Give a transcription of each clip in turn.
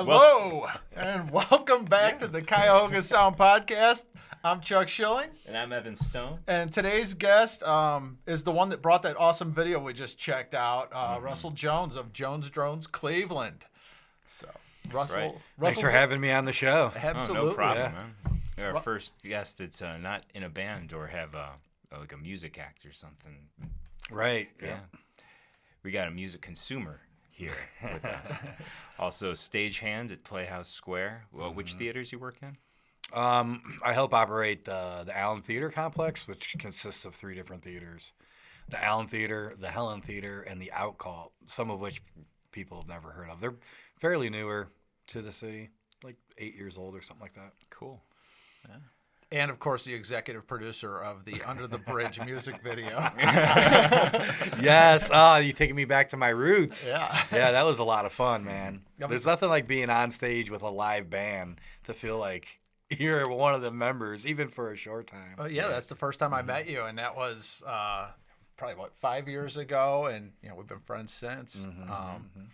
Hello, and welcome back to the Cuyahoga Sound Podcast. I'm Chuck Schilling. And I'm Evan Stone. And today's guest is the one that brought that awesome video we just checked out, Russell Jones of Jones Drones Cleveland. So, Russell, Thanks for having me on the show. Absolutely. Oh, no problem, man. You're our first guest that's not in a band or have like a music act or something. Right. Yeah. We got a music consumer here with us. Also, stagehand at Playhouse Square. Well, which theaters you work in? I help operate the Allen Theater Complex, which consists of 3 different theaters. The Allen Theater, the Helen Theater, and the Outcall, some of which people have never heard of. They're fairly newer to the city, like 8 years old or something like that. Cool. Yeah. And, of course, the executive producer of the Under the Bridge music video. Yes. Oh, you're taking me back to my roots. Yeah. Yeah, that was a lot of fun, man. There's nothing like being on stage with a live band to feel like you're one of the members, even for a short time. Yeah, that's the first time I met you, and that was probably, 5 years ago, and, we've been friends since.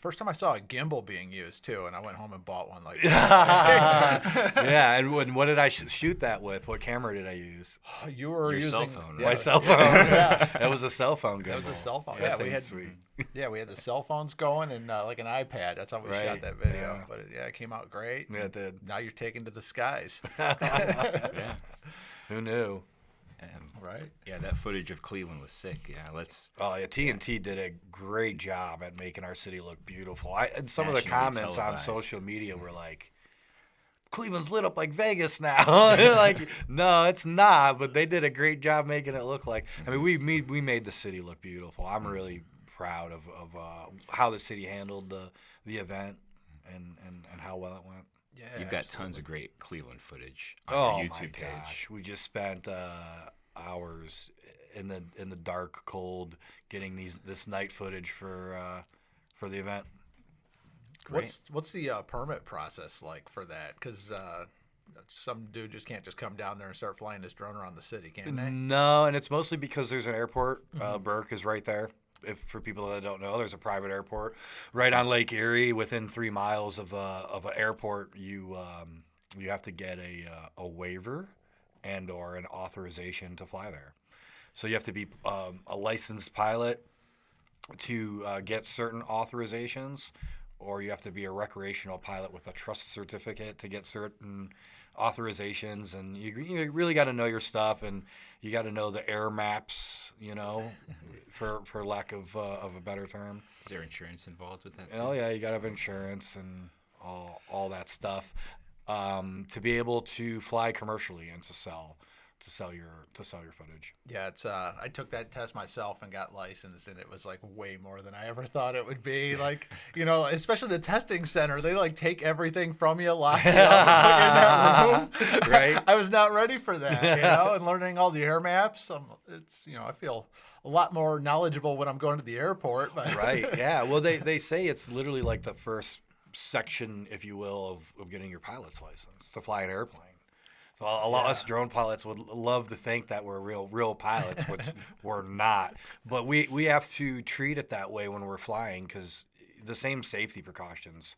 First time I saw a gimbal being used, too, and I went home and bought one. Yeah, and what did I shoot that with? What camera did I use? You were Your using cell phone, right? My cell phone. Yeah. It was a cell phone gimbal. That was a cell phone. That Yeah, we thing's had sweet. Yeah, we had the cell phones going and like an iPad. That's how we shot Right, that video. yeah. But it came out great. Yeah, it did. Now you're taken to the skies. Yeah. Who knew? Right? Yeah, that footage of Cleveland was sick. Yeah, let's. Oh yeah, TNT did a great job at making our city look beautiful. And some of the Nationally comments on televised. social media were like, "Cleveland's lit up like Vegas now." Like, no, it's not. But they did a great job making it look like. I mean, we made the city look beautiful. I'm really proud of how the city handled the event and how well it went. Yeah. You've got absolutely. tons of great Cleveland footage on your YouTube my page. gosh. We just spent hours in the dark, cold, getting this night footage for the event. Great. What's the permit process like for that? Because some dude just can't just come down there and start flying his drone around the city, can they? No, and it's mostly because there's an airport. Burke is right there. For people that don't know, there's a private airport right on Lake Erie. Within 3 miles of an airport, you have to get a waiver and/or an authorization to fly there. So you have to be a licensed pilot to get certain authorizations, or you have to be a recreational pilot with a trust certificate to get certain authorizations. And you really got to know your stuff, and you got to know the air maps, for lack of a better term. Is there insurance involved with that? Oh yeah, you got to have insurance and all that stuff to be able to fly commercially and to sell your footage. Yeah, it's I took that test myself and got licensed, and it was like way more than I ever thought it would be. Like, especially the testing center, they like take everything from you, lock you up, and put you in that room. Right. I was not ready for that, and learning all the air maps. I feel a lot more knowledgeable when I'm going to the airport. But Right. Yeah. Well, they say it's literally like the first section, if you will, of getting your pilot's license to fly an airplane. So a lot of us drone pilots would love to think that we're real pilots, which we're not. But we have to treat it that way when we're flying, because the same safety precautions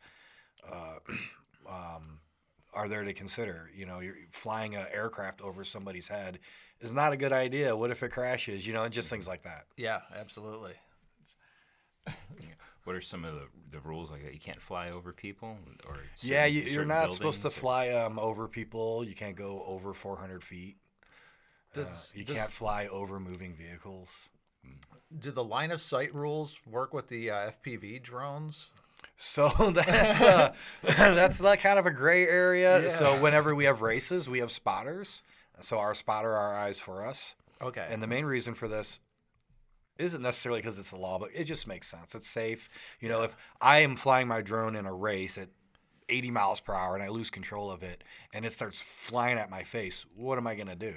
are there to consider. You're flying an aircraft over somebody's head is not a good idea. What if it crashes? And just things like that. yeah, absolutely. What are some of the rules like that? You can't fly over people, or Yeah, you're certain not supposed to buildings, or- fly over people. You can't go over 400 feet. You can't fly over moving vehicles. Do the line of sight rules work with the FPV drones? So that's like kind of a gray area. Yeah. So whenever we have races, we have spotters. So our spotter are eyes for us. Okay. And the main reason for this isn't necessarily because it's the law, but it just makes sense. It's safe. If I am flying my drone in a race at 80 miles per hour and I lose control of it and it starts flying at my face, what am I going to do?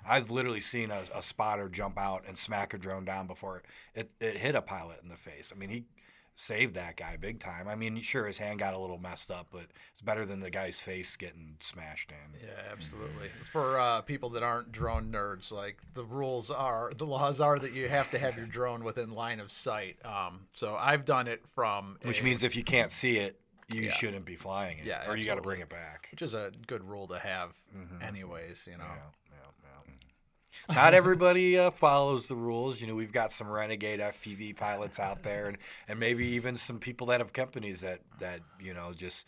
I've literally seen a spotter jump out and smack a drone down before it hit a pilot in the face. I mean, he saved that guy big time. I mean, sure, his hand got a little messed up, but it's better than the guy's face getting smashed in. Yeah, absolutely. For people that aren't drone nerds, like the laws are that you have to have your drone within line of sight. So I've done it from Which means if you can't see it, you Yeah. shouldn't be flying it, Yeah, or you got to absolutely. bring it back. Which is a good rule to have, anyways. You know. Yeah. Not everybody follows the rules. You know, we've got some renegade FPV pilots out there, and maybe even some people that have companies that you know just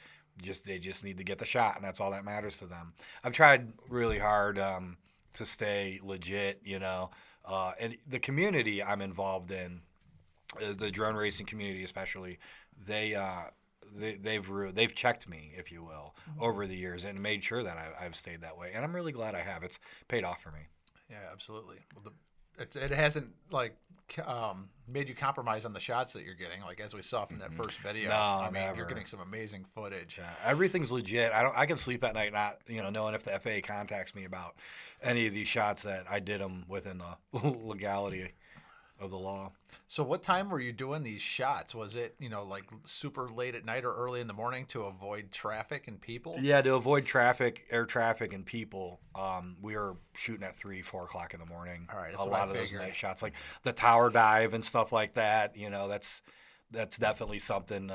they just need to get the shot, and that's all that matters to them. I've tried really hard to stay legit, you know, and the community I'm involved in, the drone racing community especially, they've checked me, if you will, over the years and made sure that I've stayed that way, and I'm really glad I have. It's paid off for me. Yeah, absolutely. Well, it hasn't like made you compromise on the shots that you're getting, like as we saw from that first video. No, I mean, never. you're getting some amazing footage. Yeah, everything's legit. I can sleep at night not knowing if the FAA contacts me about any of these shots that I did them within the legality of the law. So what time were you doing these shots? Was it, like super late at night or early in the morning to avoid traffic and people? Yeah, to avoid traffic, air traffic, and people, we were shooting at 3, 4 o'clock in the morning. All right, that's a what I lot of those figured. night shots, like the tower dive and stuff like that. That's definitely something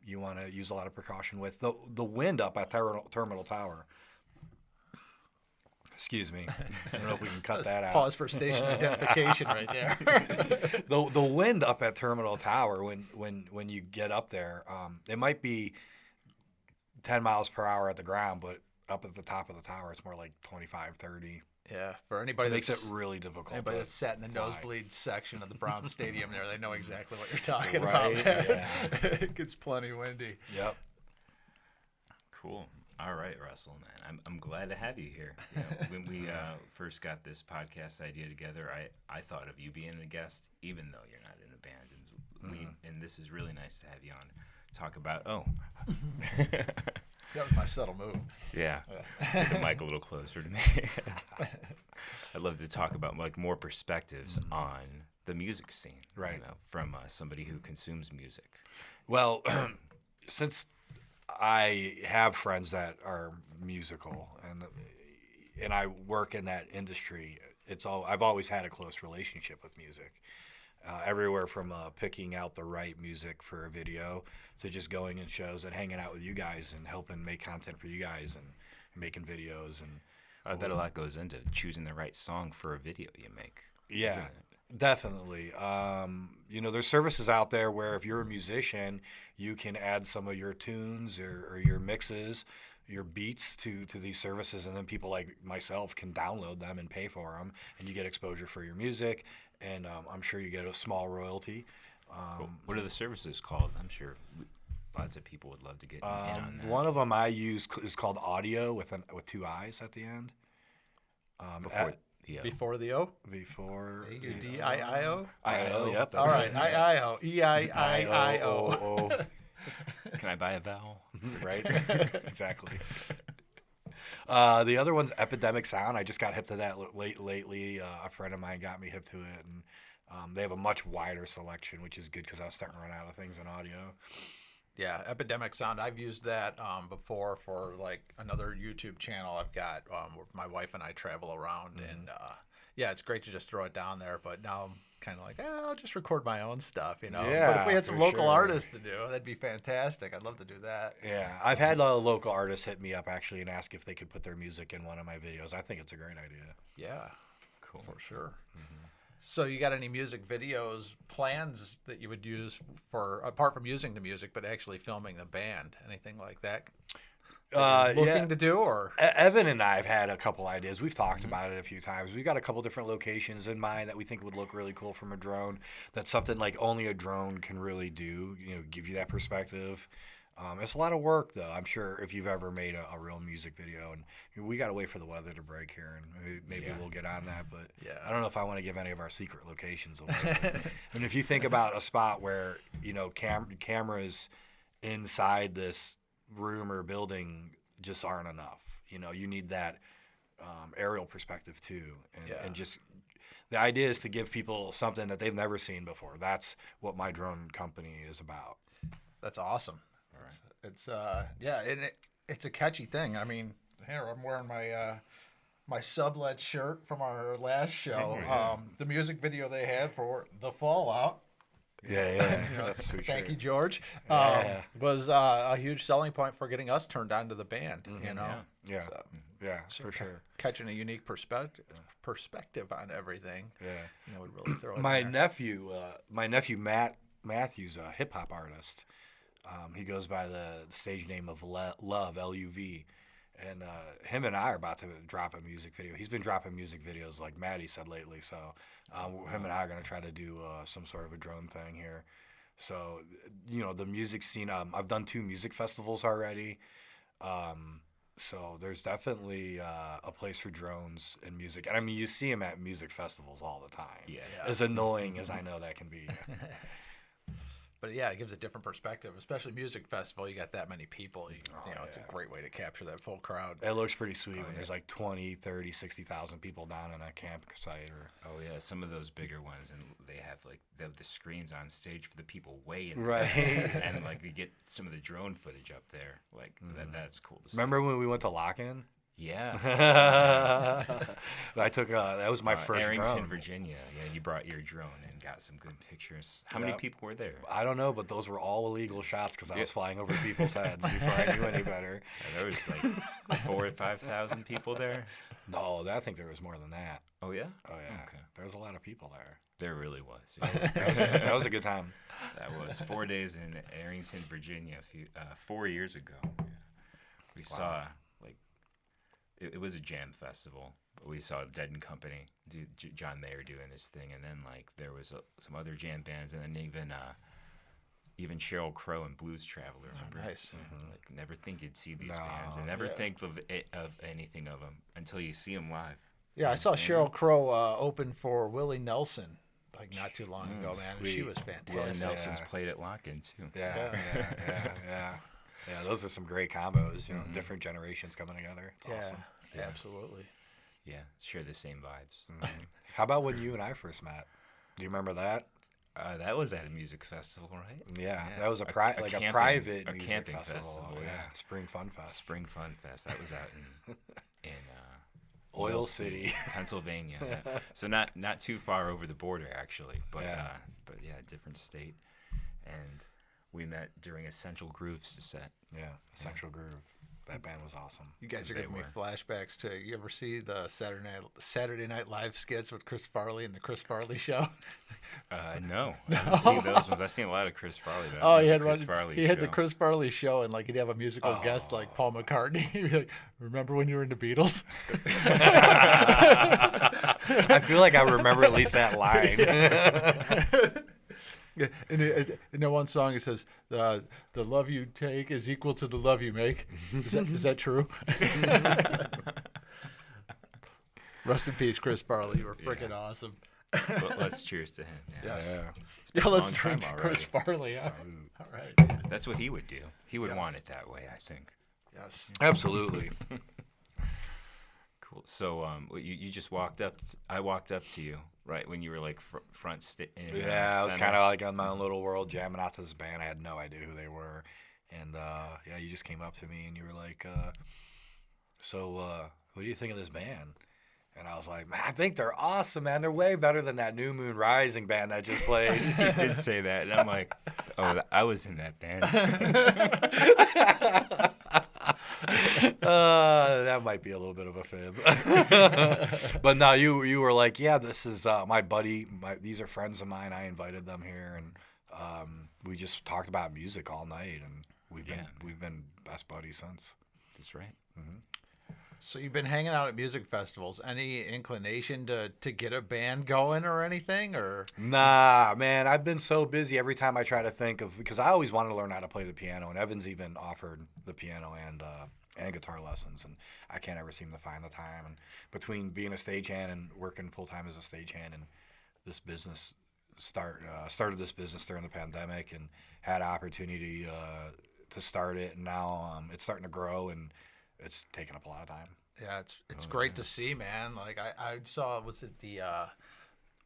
you want to use a lot of precaution with. The wind up at Terminal Tower. Excuse me. I don't know if we can cut that out. Pause for station identification right there. The wind up at Terminal Tower when you get up there, it might be 10 miles per hour at the ground, but up at the top of the tower, it's more like 25, 30. Yeah, for anybody It makes that's it really difficult. anybody that's sat in the fly. nosebleed section of the Brown Stadium there, they know exactly what you're talking Right, about. yeah. It gets plenty windy. Yep. Cool. All right, Russell, man. I'm glad to have you here. You know, when we first got this podcast idea together, I thought of you being a guest, even though you're not in a band. And this is really nice to have you on. Talk about That was my subtle move. yeah, get the mic a little closer to me. I'd love to talk about like more perspectives on the music scene, Right. From somebody who consumes music. Well, since I have friends that are musical and I work in that industry, I've always had a close relationship with music. Everywhere from picking out the right music for a video to just going in shows and hanging out with you guys and helping make content for you guys and making videos and I bet a lot goes into choosing the right song for a video you make. yeah, isn't it? definitely. There's services out there where if you're a musician, you can add some of your tunes or your mixes, your beats to these services, and then people like myself can download them and pay for them, and you get exposure for your music, and I'm sure you get a small royalty. Cool. What are the services called? I'm sure lots of people would love to get in on that. One of them I use is called Audio with 2 I's at the end. Before Before the O? Before A-U-D-I-I-O? I-O, yep. All right, I-I-O. E-I-I-I-O. Can I buy a vowel? Right? Exactly. The other one's Epidemic Sound. I just got hip to that lately. A friend of mine got me hip to it, and they have a much wider selection, which is good because I was starting to run out of things in audio. Yeah, Epidemic Sound. I've used that before for like another YouTube channel I've got where my wife and I travel around. And yeah, it's great to just throw it down there. But now I'm kind of like, I'll just record my own stuff, But Yeah, if we had some for local sure. artists to do, that'd be fantastic. I'd love to do that. Yeah, I've had local artists hit me up actually and ask if they could put their music in one of my videos. I think it's a great idea. Yeah, Cool. for sure. So you got any music videos plans that you would use for, apart from using the music, but actually filming the band? Anything like that? Looking to do, or Evan and I have had a couple ideas. We've talked about it a few times. We've got a couple different locations in mind that we think would look really cool from a drone. That's something like only a drone can really do, give you that perspective. It's a lot of work, though. I'm sure if you've ever made a real music video, and we got to wait for the weather to break here, and maybe we'll get on that. But Yeah. I don't know if I want to give any of our secret locations away. And if you think about a spot where cameras inside this room or building just aren't enough. You need that aerial perspective too, and just the idea is to give people something that they've never seen before. That's what my drone company is about. that's awesome. It's and it's a catchy thing. I mean, here I'm wearing my sublet shirt from our last show. The music video they had for The Fallout. Yeah, You know, that's for thank sure. you, George. Yeah. Was a huge selling point for getting us turned on to the band. You know, Yeah, So, yeah, for sure. catching a unique perspective on everything. Yeah. You know, would really throw it. My in there. nephew Matt Matthews, a hip hop artist. He goes by the stage name of Love, Luv, and him and I are about to drop a music video. He's been dropping music videos like Maddie said lately. So him and I are gonna try to do some sort of a drone thing here. So you know the music scene. I've done 2 music festivals already. So there's definitely a place for drones in music. And I mean, you see them at music festivals all the time. Yeah. As annoying as I know that can be. But yeah, it gives a different perspective, especially music festival. You got that many people. You know, it's a great way to capture that full crowd. It looks pretty sweet when there's like 20, 30, 60,000 people down in a campsite. Oh yeah, some of those bigger ones, and they have the screens on stage for the people way in Right. and like you get some of the drone footage up there. Like that's cool to see. Remember when we went to Lock-In? Yeah. I took that was my first Arrington, drone. Virginia. Yeah, you brought your drone and got some good pictures. How many people were there? I don't know, but those were all illegal shots because I was flying over people's heads before I knew any better. There was like 4,000 or 5,000 people there. No, I think there was more than that. Oh yeah. Oh yeah, Okay. there was a lot of people there. There really was. Yeah. That was a good time. That was 4 days in Arrington, Virginia, 4 years ago. We saw it was a jam festival, but we saw Dead and Company, John Mayer doing his thing, and then like there was some other jam bands, and then even Sheryl Crow and Blues Traveler. Remember? Nice. Like never think you'd see these bands, and never think of anything of them until you see them live. Yeah, I saw Sheryl Crow open for Willie Nelson like not too long ago, man. And she sweet. was fantastic. Willie Nelson's played at Lock-In too. Yeah. Yeah, those are some great combos. You know, different generations coming together. It's awesome. Yeah, absolutely. Yeah, share the same vibes. How about when you and I first met? Do you remember that? That was at a music festival, right? Yeah, that was a camping- private a music camping festival. yeah. Spring Fun Fest. Spring Fun Fest. That was out in Oil City. Pennsylvania. Yeah. So not too far over the border actually, but Yeah. Different state. And we met during Essential Grooves set. Yeah, Central Groove. That band was awesome. You guys are They giving me were. flashbacks to. You ever see the Saturday Night Live skits with Chris Farley and the Chris Farley Show? No, I haven't seen those ones. I've seen a lot of Chris Farley. But I Oh, don't he know had the Chris one. Farley He had the show. Chris Farley Show, and like he'd have a musical guest like Paul McCartney. He'd be like, "Remember when you were in the Beatles?" I feel like I remember at least that line. Yeah, in the one song it says, "The love you take is equal to the love you make." Is that true? Rest in peace, Chris Farley. You were freaking awesome. Well, let's cheers to him. Yeah. Yes. Yeah. It's been Yeah, a let's long drink time to Chris already. Farley. Huh? All right. That's what he would do. He would Yes. want it that way, I think. Yes. Absolutely. Cool. So, you just walked up. I walked up to you right when you were like front stage. Yeah, I was kind of like on my own little world, jamming out to this band. I had no idea who they were, and you just came up to me and you were like, "So, what do you think of this band?" And I was like, "Man, I think they're awesome, man. They're way better than that New Moon Rising band that just played." He did say that, and I'm like, oh, I was in that band. That might be a little bit of a fib. But no, you were like, yeah, this is my buddy. These are friends of mine. I invited them here, and we just talked about music all night, and we've been best buddies since. That's right. So you've been hanging out at music festivals. Any inclination to get a band going or anything, or? Nah, man, I've been so busy every time I try to think of, because I always wanted to learn how to play the piano, and Evan's even offered the piano and guitar lessons, and I can't ever seem to find the time. And between being a stagehand and working full time as a stagehand and this business started this business during the pandemic and had opportunity to start it, and now it's starting to grow and it's taking up a lot of time. Yeah, it's great to see, man. Like I saw, was it the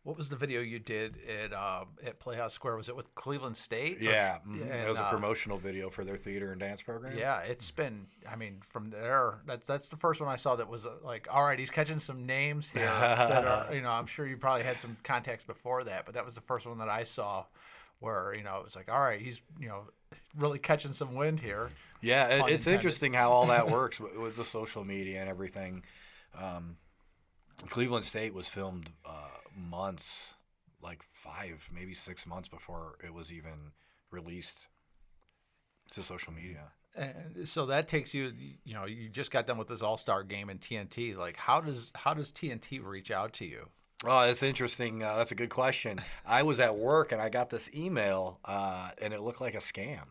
what was the video you did at Playhouse Square? Was it with Cleveland State? Yeah, and, it was a promotional video for their theater and dance program. Yeah, it's been. I mean, from there, that's the first one I saw that was like, all right, he's catching some names here that are. I'm sure you probably had some contacts before that, but that was the first one that I saw where it was like, all right, he's really catching some wind here. Yeah, Pun it's intended. interesting how all that works with the social media and everything. Cleveland State was filmed months, like 5, maybe 6 months before it was even released to social media. And so that takes you, you just got done with this All-Star game in TNT. Like, how does TNT reach out to you? Oh, that's interesting. That's a good question. I was at work and I got this email, and it looked like a scam.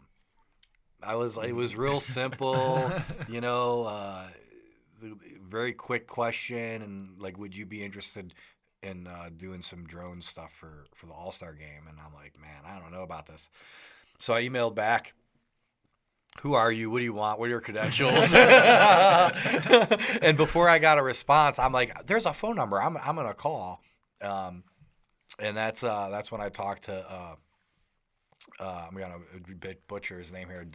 It was real simple, very quick question, and like, would you be interested in doing some drone stuff for the All-Star game? And I'm like, man, I don't know about this. So I emailed back. Who are you? What do you want? What are your credentials? And before I got a response, I'm like, there's a phone number. I'm gonna call. And that's when I talked to I'm gonna butcher his name here.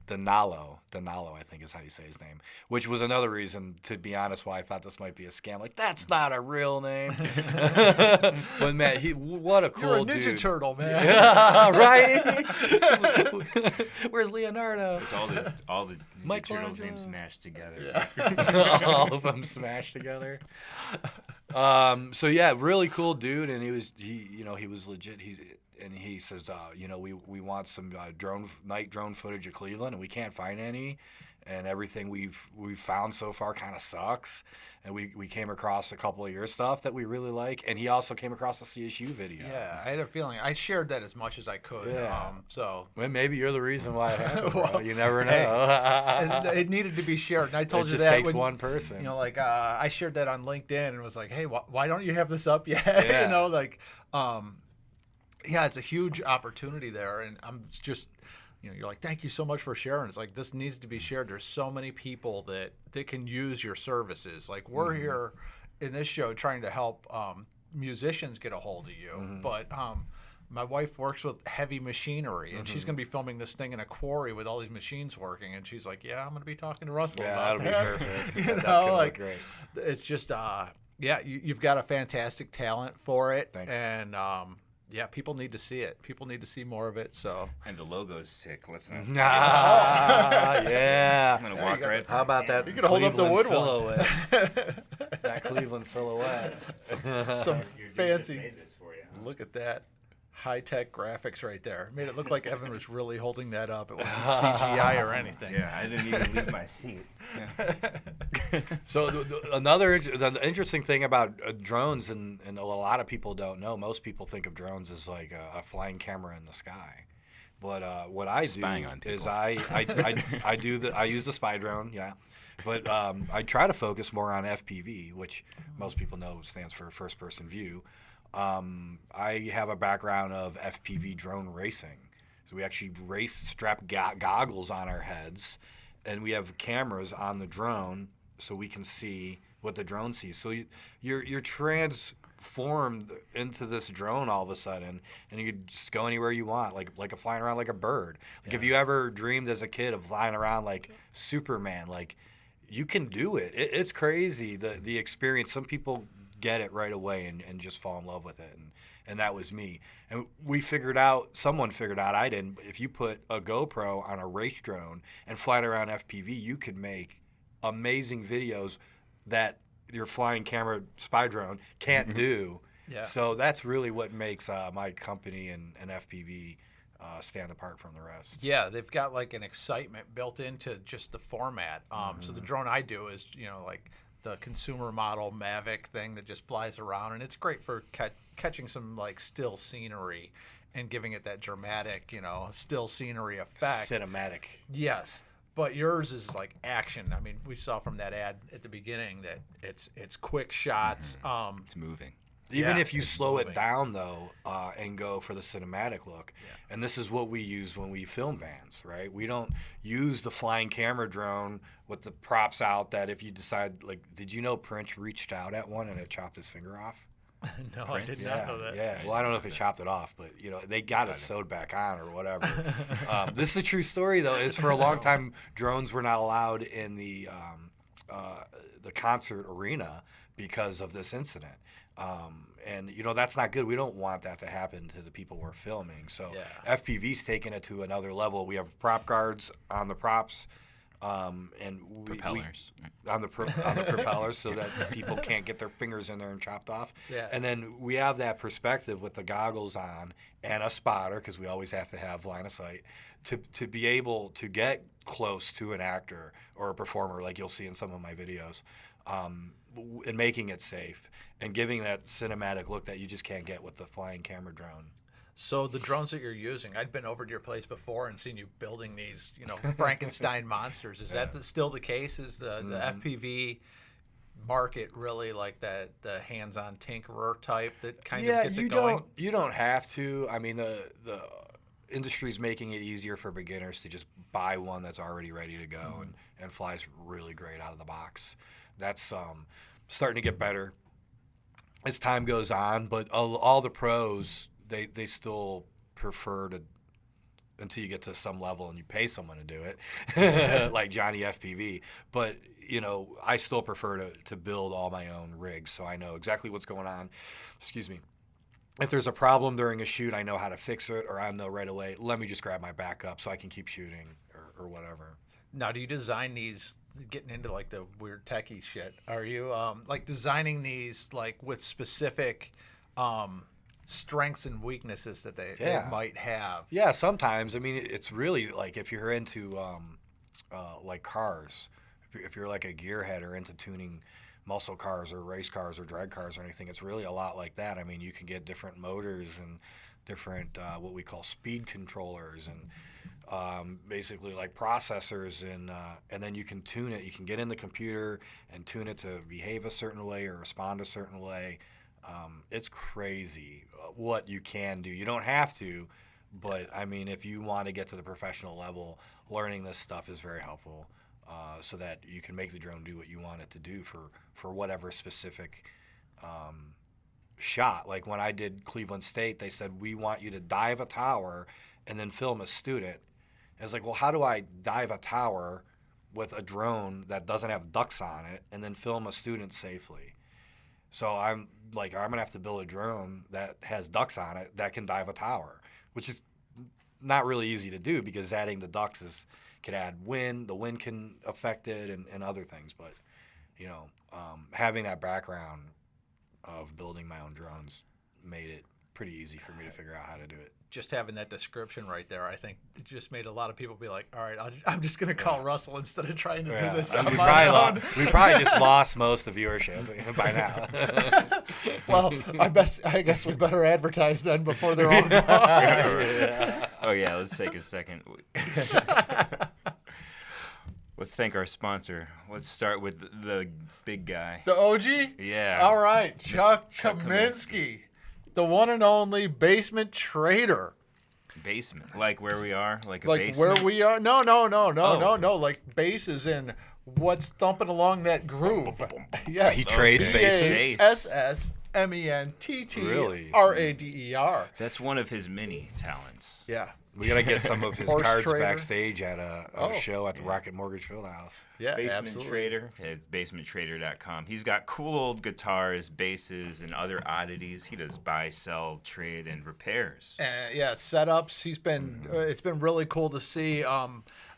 Danilo, I think is how you say his name. Which was another reason, to be honest, why I thought this might be a scam. Like, that's not a real name. But man, what a cool You're a Ninja dude. Turtle, man. Yeah, right? Where's Leonardo? It's all the Mike Turtles Michelangelo. names smashed together. Yeah. All of them smashed together. So yeah, really cool dude, and he was legit. He says, we want some night drone footage of Cleveland, and we can't find any, and everything we've found so far kind of sucks. And we came across a couple of your stuff that we really like, and he also came across the CSU video. Yeah, I had a feeling. I shared that as much as I could. Yeah. So Well, maybe you're the reason why it happened. Bro. Well, You never know. hey, it needed to be shared, and I told It you just that takes when, one person. I shared that on LinkedIn and was like, hey, why don't you have this up yet? Yeah. Yeah, it's a huge opportunity there, and I'm just, you're like, thank you so much for sharing. It's like, this needs to be shared. There's so many people that can use your services. Like, we're here in this show trying to help musicians get a hold of you, but my wife works with heavy machinery, and she's going to be filming this thing in a quarry with all these machines working, and she's like, yeah, I'm going to be talking to Russell about that'll that. be perfect. You That's gonna know, look great. It's just, you've got a fantastic talent for it. Thanks. And, people need to see it. People need to see more of it. So And the logo's sick. Listen. Yeah. I'm gonna Yeah, walk you got right. How about that? You can hold up the Cleveland wood one. silhouette. That Cleveland silhouette. some Your dude just fancy. made this for you, huh? Look at that. High-tech graphics right there. Made it look like Evan was really holding that up. It wasn't CGI or anything. Yeah, I didn't even leave my seat. So the interesting thing about drones, and a lot of people don't know. Most people think of drones as like a flying camera in the sky. But what I do Spying on is people. I use the spy drone, yeah. But I try to focus more on FPV, which most people know stands for first person view. I have a background of FPV drone racing. So we actually strap goggles on our heads, and we have cameras on the drone so we can see what the drone sees. So you're transformed into this drone all of a sudden, and you can just go anywhere you want, like flying around like a bird. Like, if you ever dreamed as a kid of flying around like Superman, like, you can do it. It's crazy, the experience. Some people get it right away and just fall in love with it, and that was me. And someone figured out, I didn't, if you put a GoPro on a race drone and fly it around FPV, you could make amazing videos that your flying camera spy drone can't do. Yeah. So that's really what makes my company and FPV stand apart from the rest. Yeah, they've got like an excitement built into just the format. So the drone I do is, like the consumer model Mavic thing that just flies around, and it's great for catching some like still scenery and giving it that dramatic, still scenery effect. Cinematic. Yes, but yours is like action. I mean, we saw from that ad at the beginning that it's quick shots. It's moving. Even Yeah, if you it's slow moving. it down, though, and go for the cinematic look, and this is what we use when we film bands, right? We don't use the flying camera drone with the props out that if you decide, like, did you know Prince reached out at one and it chopped his finger off? No, I did not know that. Yeah. Well, I don't know if it chopped it off, but, they got it sewed back on or whatever. This is a true story, though, is for a long time, drones were not allowed in the the concert arena because of this incident. And that's not good. We don't want that to happen to the people we're filming. So FPV's taking it to another level. We have prop guards on the props, and propellers on the propellers, so that people can't get their fingers in there and chopped off. Yeah. And then we have that perspective with the goggles on and a spotter, because we always have to have line of sight to be able to get close to an actor or a performer, like you'll see in some of my videos. And making it safe and giving that cinematic look that you just can't get with the flying camera drone. So the drones that you're using, I'd been over to your place before and seen you building these, Frankenstein monsters. Is that still the case? Is the FPV market really like that, the hands-on tinkerer type that kind of gets it going? You don't have to. I mean, the industry's making it easier for beginners to just buy one that's already ready to go and flies really great out of the box. That's starting to get better as time goes on, but all the pros, they still prefer to, until you get to some level and you pay someone to do it, like Johnny FPV. But, I still prefer to build all my own rigs, so I know exactly what's going on. Excuse me. If there's a problem during a shoot, I know how to fix it, or I know right away, let me just grab my backup so I can keep shooting or whatever. Now, do you design these, getting into like the weird techie shit, are you like designing these like with specific strengths and weaknesses that they might have? Yeah, sometimes. I mean, it's really like if you're into like cars, if you're like a gearhead or into tuning muscle cars or race cars or drag cars or anything, it's really a lot like that. I mean, you can get different motors and different what we call speed controllers and basically like processors, and then you can tune it. You can get in the computer and tune it to behave a certain way or respond a certain way. It's crazy what you can do. You don't have to, but I mean, if you want to get to the professional level, learning this stuff is very helpful, so that you can make the drone do what you want it to do for whatever specific shot. Like when I did Cleveland State, they said, we want you to dive a tower and then film a student. I was like, well, how do I dive a tower with a drone that doesn't have ducks on it and then film a student safely? So I'm like, I'm going to have to build a drone that has ducks on it that can dive a tower, which is not really easy to do because adding the ducks can add wind. The wind can affect it and other things. But, having that background of building my own drones made it pretty easy for me to figure out how to do it. Just having that description right there, I think it just made a lot of people be like, all right, I'm just going to call Russell instead of trying to do this on my own. We probably just lost most of the viewership by now. Well, I guess we better advertise then before they're all gone. Yeah. Oh, yeah, let's take a second. Let's thank our sponsor. Let's start with the big guy. The OG? Yeah. All right, Chuck Kaminsky. The one and only basement trader. Basement, like where we are, like a like basement. Where we are? No. Like bass is in what's thumping along that groove. Yes. He trades bases. BASSMENTTRADER. That's one of his many talents. Yeah. We got to get some of his Horse cards trader. Backstage at a show at the Rocket Mortgage Fieldhouse. Yeah, Basement absolutely. Trader. It's basementtrader.com. He's got cool old guitars, basses, and other oddities. He does buy, sell, trade, and repairs. Setups. He's been. It's been really cool to see.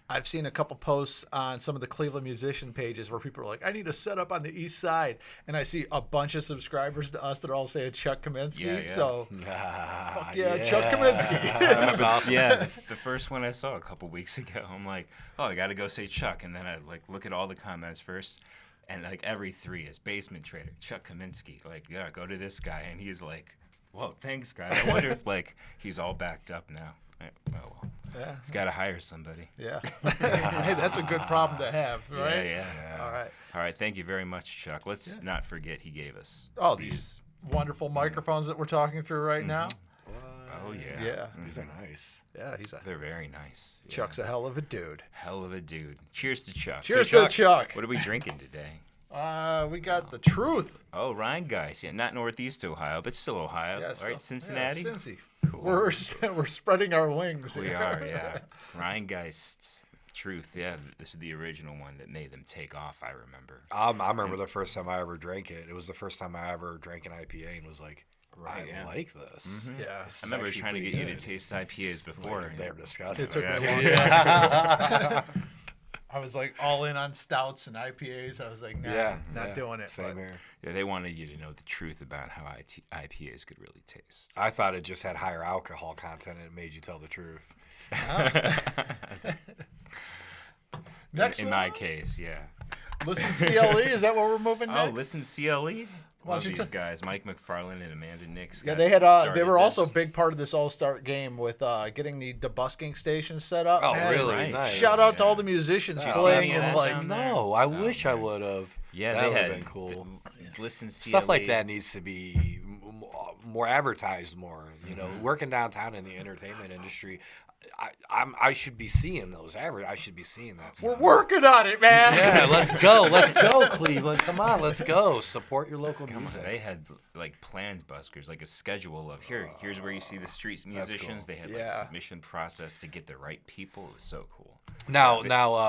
I've seen a couple posts on some of the Cleveland musician pages where people are like, I need a setup on the east side. And I see a bunch of subscribers to us that all say Chuck Kaminsky. Yeah, yeah. So, fuck yeah, Chuck Kaminsky. That's awesome. Yeah, the first one I saw a couple weeks ago, I'm like, oh, I got to go say Chuck. And then I look at all the comments first. And every three is Basement Trader, Chuck Kaminsky. Yeah, go to this guy. And he's like, whoa, thanks, guys. I wonder if he's all backed up now. Oh, well. Yeah. He's got to hire somebody. Yeah. Hey, that's a good problem to have, right? Yeah. All right. Thank you very much, Chuck. Let's not forget he gave us these wonderful microphones that we're talking through right now. Oh, yeah. Yeah. These are nice. Yeah, They're very nice. Yeah. Chuck's a hell of a dude. Hell of a dude. Cheers to Chuck. Cheers to Chuck. What are we drinking today? We got the truth. Oh, Rhine guys. Yeah, not Northeast Ohio, but still Ohio. Yeah, All right, Cincinnati. Cincy. Cool. We're spreading our wings. We here. are, yeah. Rheingeists. Truth, yeah. This is the original one that made them take off, I remember. I remember the first time I ever drank it. It was the first time I ever drank an IPA and was like, Right, I like this. Yeah. I remember actually trying to get pretty you to good. taste IPAs before. They're disgusting. It took me a Yeah. long time. I was like all in on stouts and IPAs. I was like, nah, not doing it. Same but- here. Yeah, they wanted you to know the truth about how IPAs could really taste. I thought it just had higher alcohol content and it made you tell the truth. Next in one, my case, yeah. listen CLE. Is that what we're moving next? Oh, listen to CLE. Why Love don't you these guys, Mike McFarland and Amanda Nix. Yeah, got they had. They started were also a this. big part of this all-star game with getting the busking station set up. Oh, man. really? right. Nice. Shout out to Yeah. all the musicians Oh, playing that's and awesome. like. Down there. No, I Oh, wish I man. would have. Yeah, that they would had have been cool. Listen, CLE. Stuff like that needs to be more advertised more. You know, Mm-hmm. working downtown in the entertainment industry, I should be seeing those I should be seeing that. We're stuff. working on it, man. Yeah, let's go, Cleveland. Come on, let's go. Support your local Come music. on, they had like planned buskers, like a schedule of here's where you see the street musicians. cool. They had Yeah. like submission process to get the right people. It was so cool. Now,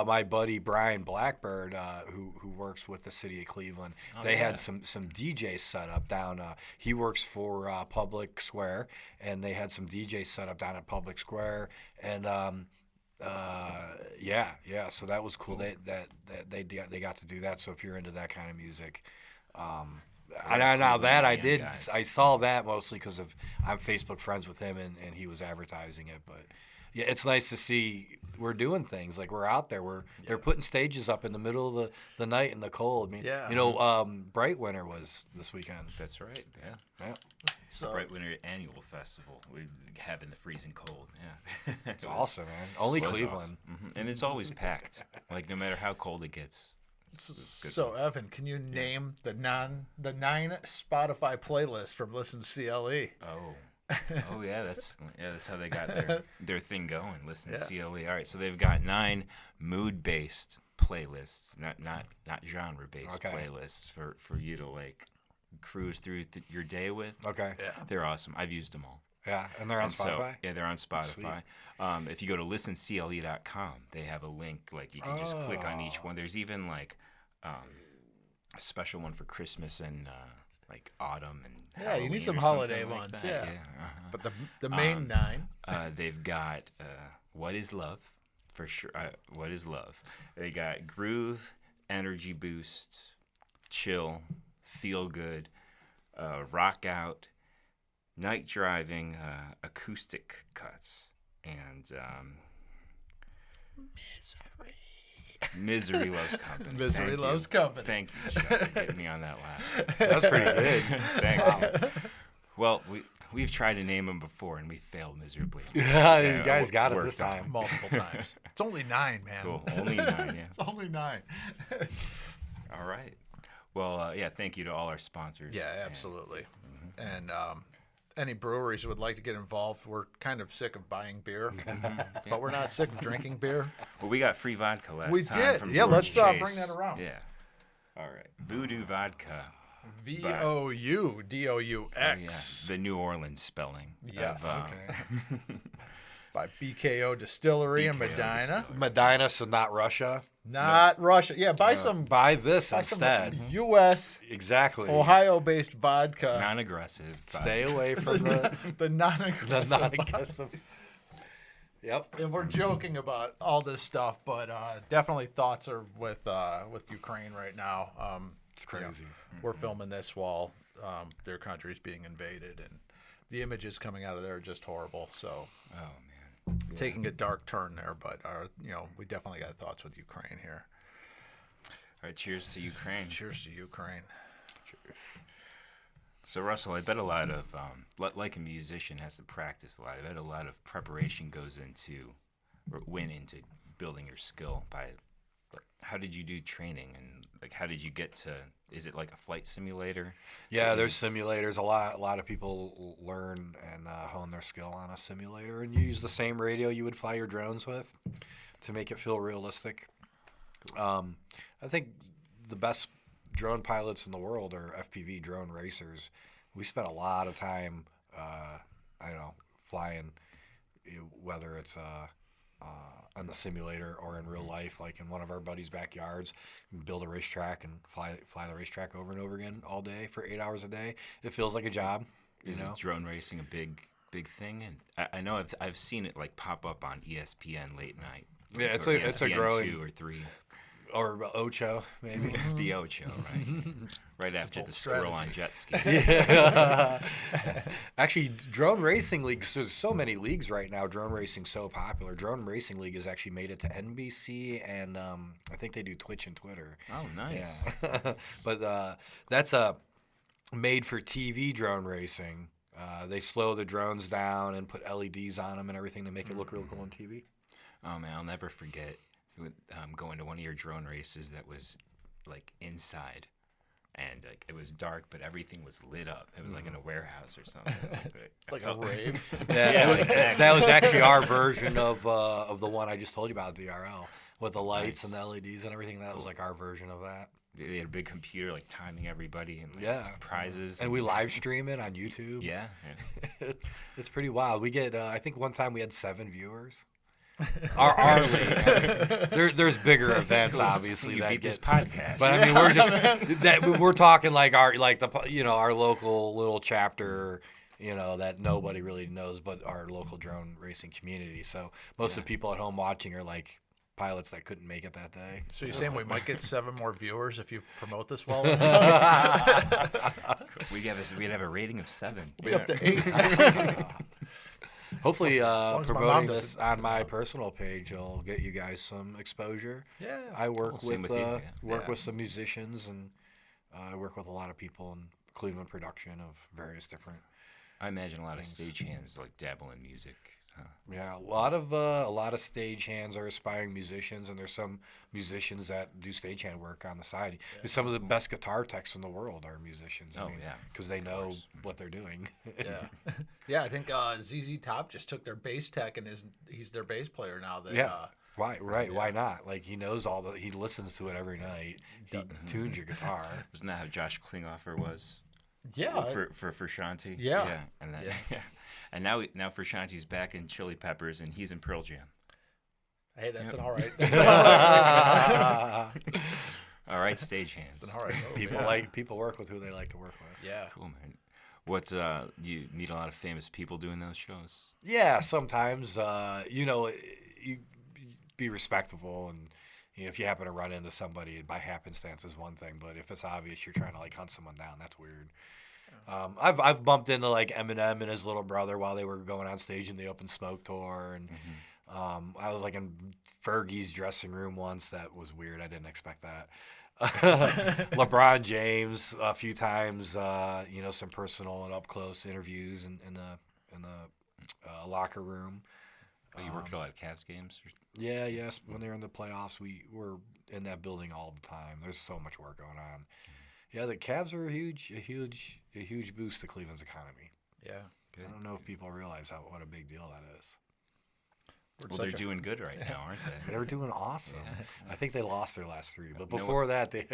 my buddy Brian Blackbird, who works with the city of Cleveland, they yeah. had some DJs set up down. He works for Public Square, and they had some DJs set up down at Public Square, and yeah. So that was cool. They got to do that. So if you're into that kind of music. I saw that mostly because I'm Facebook friends with him and he was advertising it. But yeah, it's nice to see we're doing things like we're out there. They're putting stages up in the middle of the night in the cold. I mean, Yeah. Bright Winter was this weekend. That's right. Yeah. Yeah, So, Bright Winter Annual Festival. We have in the freezing cold. Yeah. it's awesome, man. Only was Cleveland. awesome. And it's always packed. Like no matter how cold it gets. It's good. so Evan, can you name the 9 Spotify playlists from Listen CLE? Oh yeah, that's how they got their thing going. Listen to CLE. All right, so they've got 9 mood-based playlists, not genre-based Okay. playlists for you to like cruise through your day with. Okay. Yeah. They're awesome. I've used them all. Yeah, and they're on And so- Spotify. yeah, they're on Spotify. If you go to listencle.com, they have a link. Like you can just click on each one. There's even like a special one for Christmas and like autumn and Yeah, you need Halloween some or holiday something like ones, that. yeah. Uh-huh. But the main 9. They've got What is Love for sure. What is Love? They got Groove, Energy Boost, Chill, Feel Good, Rock Out, Night Driving, Acoustic Cuts, and Misery Loves Company. Misery Thank Loves you. Company. Thank you, Chuck, for getting me on that last one. That's pretty good. Thanks. Well, we've tried to name them before and we failed miserably. Yeah, you guys it got it worked this out. time. Multiple times. It's only 9, man. Cool. Only 9, yeah. It's only 9. All right. Well, yeah, thank you to all our sponsors. Yeah, And- absolutely. And any breweries who would like to get involved, we're kind of sick of buying beer, but we're not sick of drinking beer. Well, we got free vodka last We time did. from Yeah, George let's Chase. bring that around. Yeah. All right. Voodoo Vodka. VOUDOUX. Oh, yeah. The New Orleans spelling. Yes. Of, By BKO Distillery in BKO Medina. Distillery. Medina, so not Russia. Not Russia. Yeah, buy some Buy some instead. U.S. Exactly. Ohio-based vodka. Non-aggressive. Stay away from the The non-aggressive. non-aggressive. Yep. And we're joking about all this stuff, but definitely thoughts are with Ukraine right now. It's crazy. We're filming this while their country's being invaded, and the images coming out of there are just horrible. So Oh, man. taking a dark turn there, but we definitely got thoughts with Ukraine here. All right. Cheers to Ukraine. Cheers to Ukraine. So, Russell, I bet a lot of, like a musician has to practice a lot, I bet a lot of preparation goes into, or went into building your skill by, like, how did you do training and, like, how did you get to, is it like a flight simulator? Yeah, there's simulators. A lot of people learn and hone their skill on a simulator, and you use the same radio you would fly your drones with to make it feel realistic. I think the best drone pilots in the world are FPV drone racers. We spent a lot of time, flying, whether it's on the simulator or in real life, like in one of our buddies' backyards, build a racetrack and fly the racetrack over and over again all day for 8 hours a day. It feels like a job. Is drone racing a big thing? And I know I've seen it like pop up on ESPN late night. Yeah, it's a ESPN growing 2 or 3. Or Ocho, maybe. The Ocho, right? Right after the squirrel on jet ski. Actually, drone racing leagues, there's so many leagues right now. Drone racing's so popular. Drone Racing League has actually made it to NBC, and I think they do Twitch and Twitter. Oh, nice. Yeah. But that's a made-for-TV drone racing. They slow the drones down and put LEDs on them and everything to make it look real cool on TV. Oh, man, I'll never forget going to one of your drone races that was like inside, and like it was dark, but everything was lit up. It was like in a warehouse or something. It's like a rave. Yeah, exactly. That was actually our version of the one I just told you about, DRL, with the lights and the LEDs and everything. That was like our version of that. They had a big computer like timing everybody and prizes. And we live stream it on YouTube. Yeah. It's pretty wild. We get I think one time we had 7 viewers. Our league. There's bigger events, obviously. You that beat get, this podcast. But I mean, we're just we're talking like our local little chapter, that nobody really knows, but our local drone racing community. So most of the people at home watching are like pilots that couldn't make it that day. So you're saying we might get 7 more viewers if you promote this well? We'd have a rating of 7. We'll be up to 8. Hopefully, long as my mom promoting this doesn't on my personal page will get you guys some exposure. Yeah. I work Same with you, yeah. with some musicians, and I work with a lot of people in Cleveland production of various different. I imagine a lot things. of stagehands like dabble in music. Huh? Yeah, a lot of stagehands are aspiring musicians, and there's some musicians that do stagehand work on the side. Yeah. Some of the best guitar techs in the world are musicians. Because they know what they're doing. Yeah, yeah. I think ZZ Top just took their bass tech, and he's their bass player now. Right. Why not? Like he knows he listens to it every night. He tunes your guitar. Wasn't that how Josh Klinghoffer was? Yeah. For Shanti. Yeah. And then, and now for Shanti's back in Chili Peppers, and he's in Pearl Jam. Hey, that's an all right. All right, stagehands. That's an all right. People work with who they like to work with. Yeah. Cool, man. What you meet a lot of famous people doing those shows? Yeah, sometimes. You be respectful, and if you happen to run into somebody by happenstance is one thing, but if it's obvious you're trying to like hunt someone down, that's weird. I've bumped into like Eminem and his little brother while they were going on stage in the Open Smoke tour, and I was like in Fergie's dressing room once. That was weird. I didn't expect that. LeBron James a few times. Some personal and up close interviews in the locker room. Oh, you worked a lot of Cavs games? Yeah, yes. When they were in the playoffs, we were in that building all the time. There's so much work going on. Yeah, the Cavs are a huge boost to Cleveland's economy. Yeah. Good. I don't know if people realize what a big deal that is. Well, they're doing good right now, aren't they? They were doing awesome. Yeah. I think they lost their last 3, but before that, they're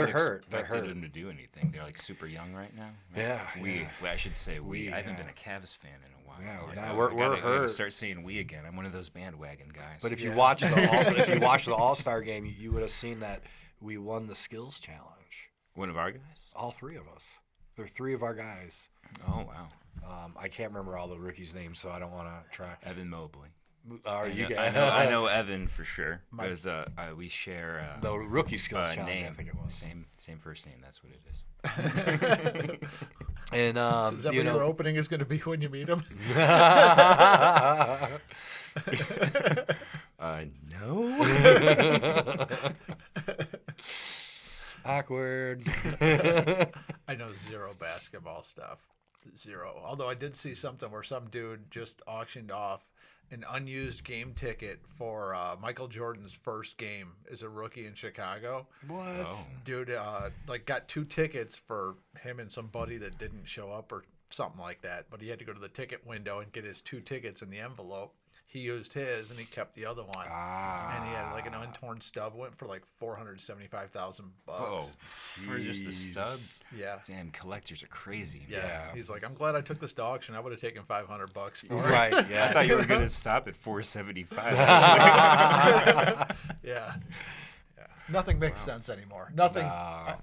hurt. They're hurt. Them to do anything. They're like super young right now. Yeah. I should say we. I haven't been a Cavs fan in a while. Yeah, we're hurt. I gotta start saying we again. I'm one of those bandwagon guys. But if you watch the All-Star game, you would have seen that we won the skills challenge. One of our guys? All 3 of us. There are 3 of our guys. Oh wow. I can't remember all the rookies' names, so I don't want to try. Evan Mobley. I know Evan for sure because we share the rookie skills challenge. Name. I think it was same first name. That's what it is. Is And that what your opening is going to be when you meet him? No. Awkward. I know 0 basketball stuff. 0. Although I did see something where some dude just auctioned off an unused game ticket for Michael Jordan's first game as a rookie in Chicago. What? Oh. Dude, got 2 tickets for him and some buddy that didn't show up or something like that. But he had to go to the ticket window and get his 2 tickets in the envelope. He used his, and he kept the other one. And he had like an untorn stub. Went for like $475,000. Oh, for just the stub? Yeah. Damn, collectors are crazy. Man. Yeah. He's like, I'm glad I took this to auction. I would have taken $500 for it. Right. Yeah. I thought you were going to stop at $475. Yeah. Nothing makes sense anymore. Nothing. No.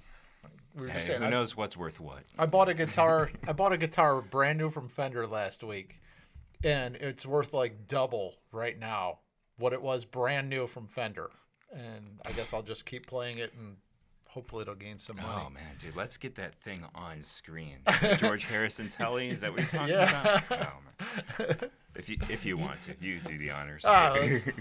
We were Hey, just saying, who knows what's worth what? I bought a guitar. I bought a guitar brand new from Fender last week, and it's worth like double right now what it was brand new from Fender. And I guess I'll just keep playing it, and hopefully it'll gain some money. Oh, man, dude, let's get that thing on screen. George Harrison telly, is that what you're talking Yeah. about? Oh, man. If you want to, you do the honors.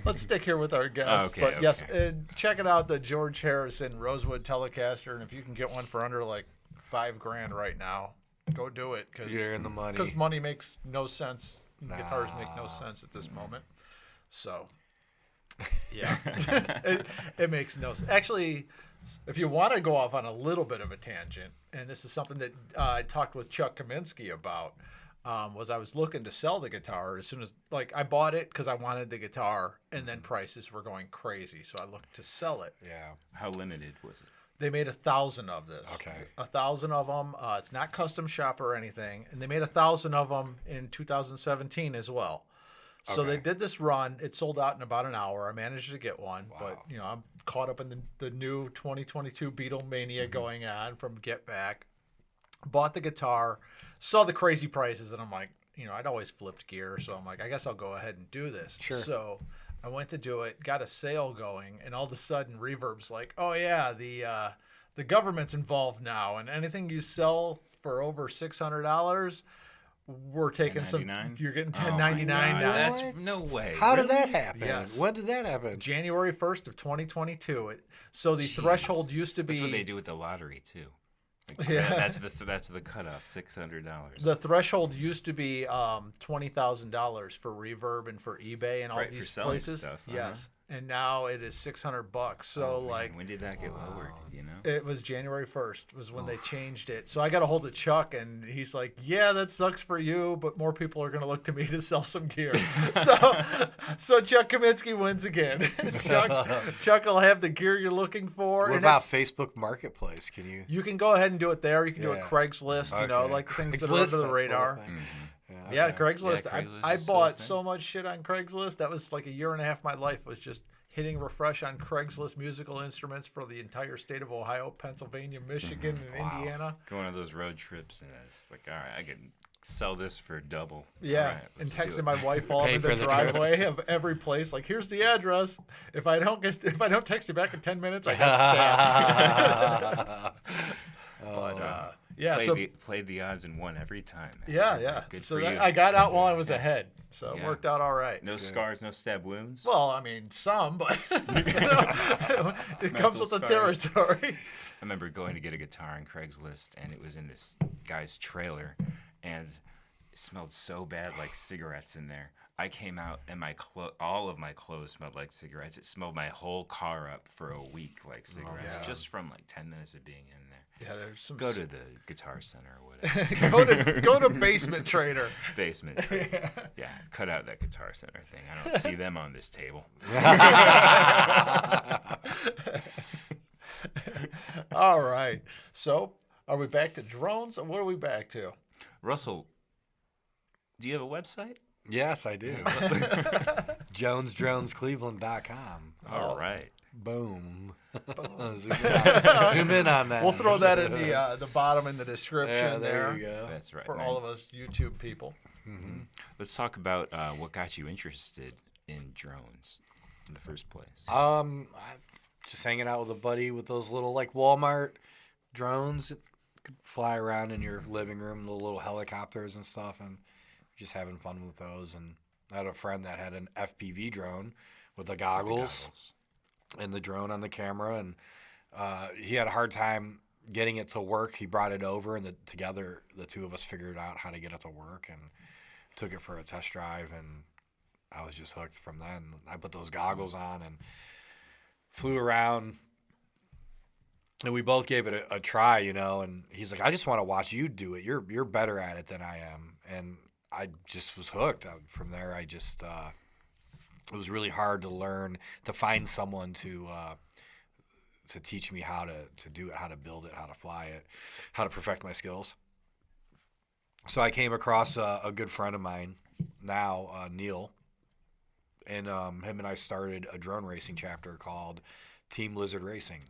Let's stick here with our guest. Okay, but yes, okay. check it out, the George Harrison Rosewood Telecaster, and if you can get one for under like $5,000 right now, go do it. You're in the money. Because money makes no sense. Guitars make no sense at this moment. So, yeah, it makes no sense. Actually, if you want to go off on a little bit of a tangent, and this is something that I talked with Chuck Kaminsky about, was I was looking to sell the guitar as soon as, like, I bought it because I wanted the guitar, and then prices were going crazy, so I looked to sell it. Yeah. How limited was it? They made 1,000 of this. Okay. 1,000 of them. It's not custom shop or anything, and they made 1,000 of them in 2017 as well. So Okay. they did this run. It sold out in about an hour. I managed to get one, but Wow. I'm caught up in the new 2022 Beatlemania going on from Get Back. Bought the guitar, saw the crazy prices, and I'm like, I'd always flipped gear, so I'm like, I guess I'll go ahead and do this. Sure. So I went to do it, got a sale going, and all of a sudden Reverb's like, oh yeah, the government's involved now, and anything you sell for over $600, we're taking some. $10.99? You're getting Oh my $10.99 God, now. That's no way. How Really? did that happen? Yes. When did that happen? January 1st of 2022. So the threshold used to be. That's what they do with the lottery too. Like, Yeah. That's the cutoff, $600. The threshold used to be $20,000 for Reverb and for eBay and all Right, for these selling places. stuff, Yes, and now it is $600. So Oh, man, like, when did that get lowered? You know. it was January 1st was when they changed it. So I got a hold of Chuck, and he's like, "Yeah, that sucks for you, but more people are going to look to me to sell some gear." so Chuck Kaminsky wins again. Chuck will have the gear you're looking for. What and about it's- Facebook Marketplace? Can you? You can go ahead and do it there. You can do it Yeah. Craigslist. Okay. Like the things that are Craigslist, under the that's the radar. thing. Yeah, okay. Craigslist. Yeah, Craigslist I is still a bought thing. so much shit on Craigslist. That was like a year and a half of my life was just hitting refresh on Craigslist musical instruments for the entire state of Ohio, Pennsylvania, Michigan, and Wow. Indiana. Going on those road trips, and it's like, all right, I can sell this for double. Yeah, All right, and let's do texting it. my wife all Pay in the for the trip. driveway of every place. Like, here's the address. If I don't text you back in 10 minutes, I got stabbed. But yeah, so played the odds and won every time. Man. yeah, That's yeah. Good So for you. I got out while I was ahead, so it Yeah. worked out all right. No scars, no stab wounds. Well, I mean, some, but it comes with the scars. territory. I remember going to get a guitar on Craigslist, and it was in this guy's trailer, and it smelled so bad, like cigarettes in there. I came out, and all of my clothes smelled like cigarettes. It smelled my whole car up for a week like cigarettes, yeah. just from like 10 minutes of being in there. Yeah, there's some. Go to the Guitar Center or whatever. go to Basement Trader. Basement. Yeah, cut out that Guitar Center thing. I don't see them on this table. All right. So, are we back to drones, or what are we back to? Russell, do you have a website? Yes, I do. JonesDronesCleveland.com. All right. Boom. Zoom in on that. We'll throw that in the bottom in the description Yeah, there. there you go. That's right. For man. all of us YouTube people. Let's talk about what got you interested in drones in the first place. Just hanging out with a buddy with those little like Walmart drones. That could fly around in your living room, the little helicopters and stuff, and just having fun with those. And I had a friend that had an FPV drone with the goggles and the drone on the camera, and he had a hard time getting it to work. He brought it over, and together the two of us figured out how to get it to work and took it for a test drive, and I was just hooked from then. I put those goggles on and flew around, and we both gave it a try, and he's like, I just want to watch you do it. You're better at it than I am. And I just was hooked. From there, I just it was really hard to learn, to find someone to teach me how to do it, how to build it, how to fly it, how to perfect my skills. So I came across a good friend of mine now, Neil, and him and I started a drone racing chapter called Team Lizard Racing,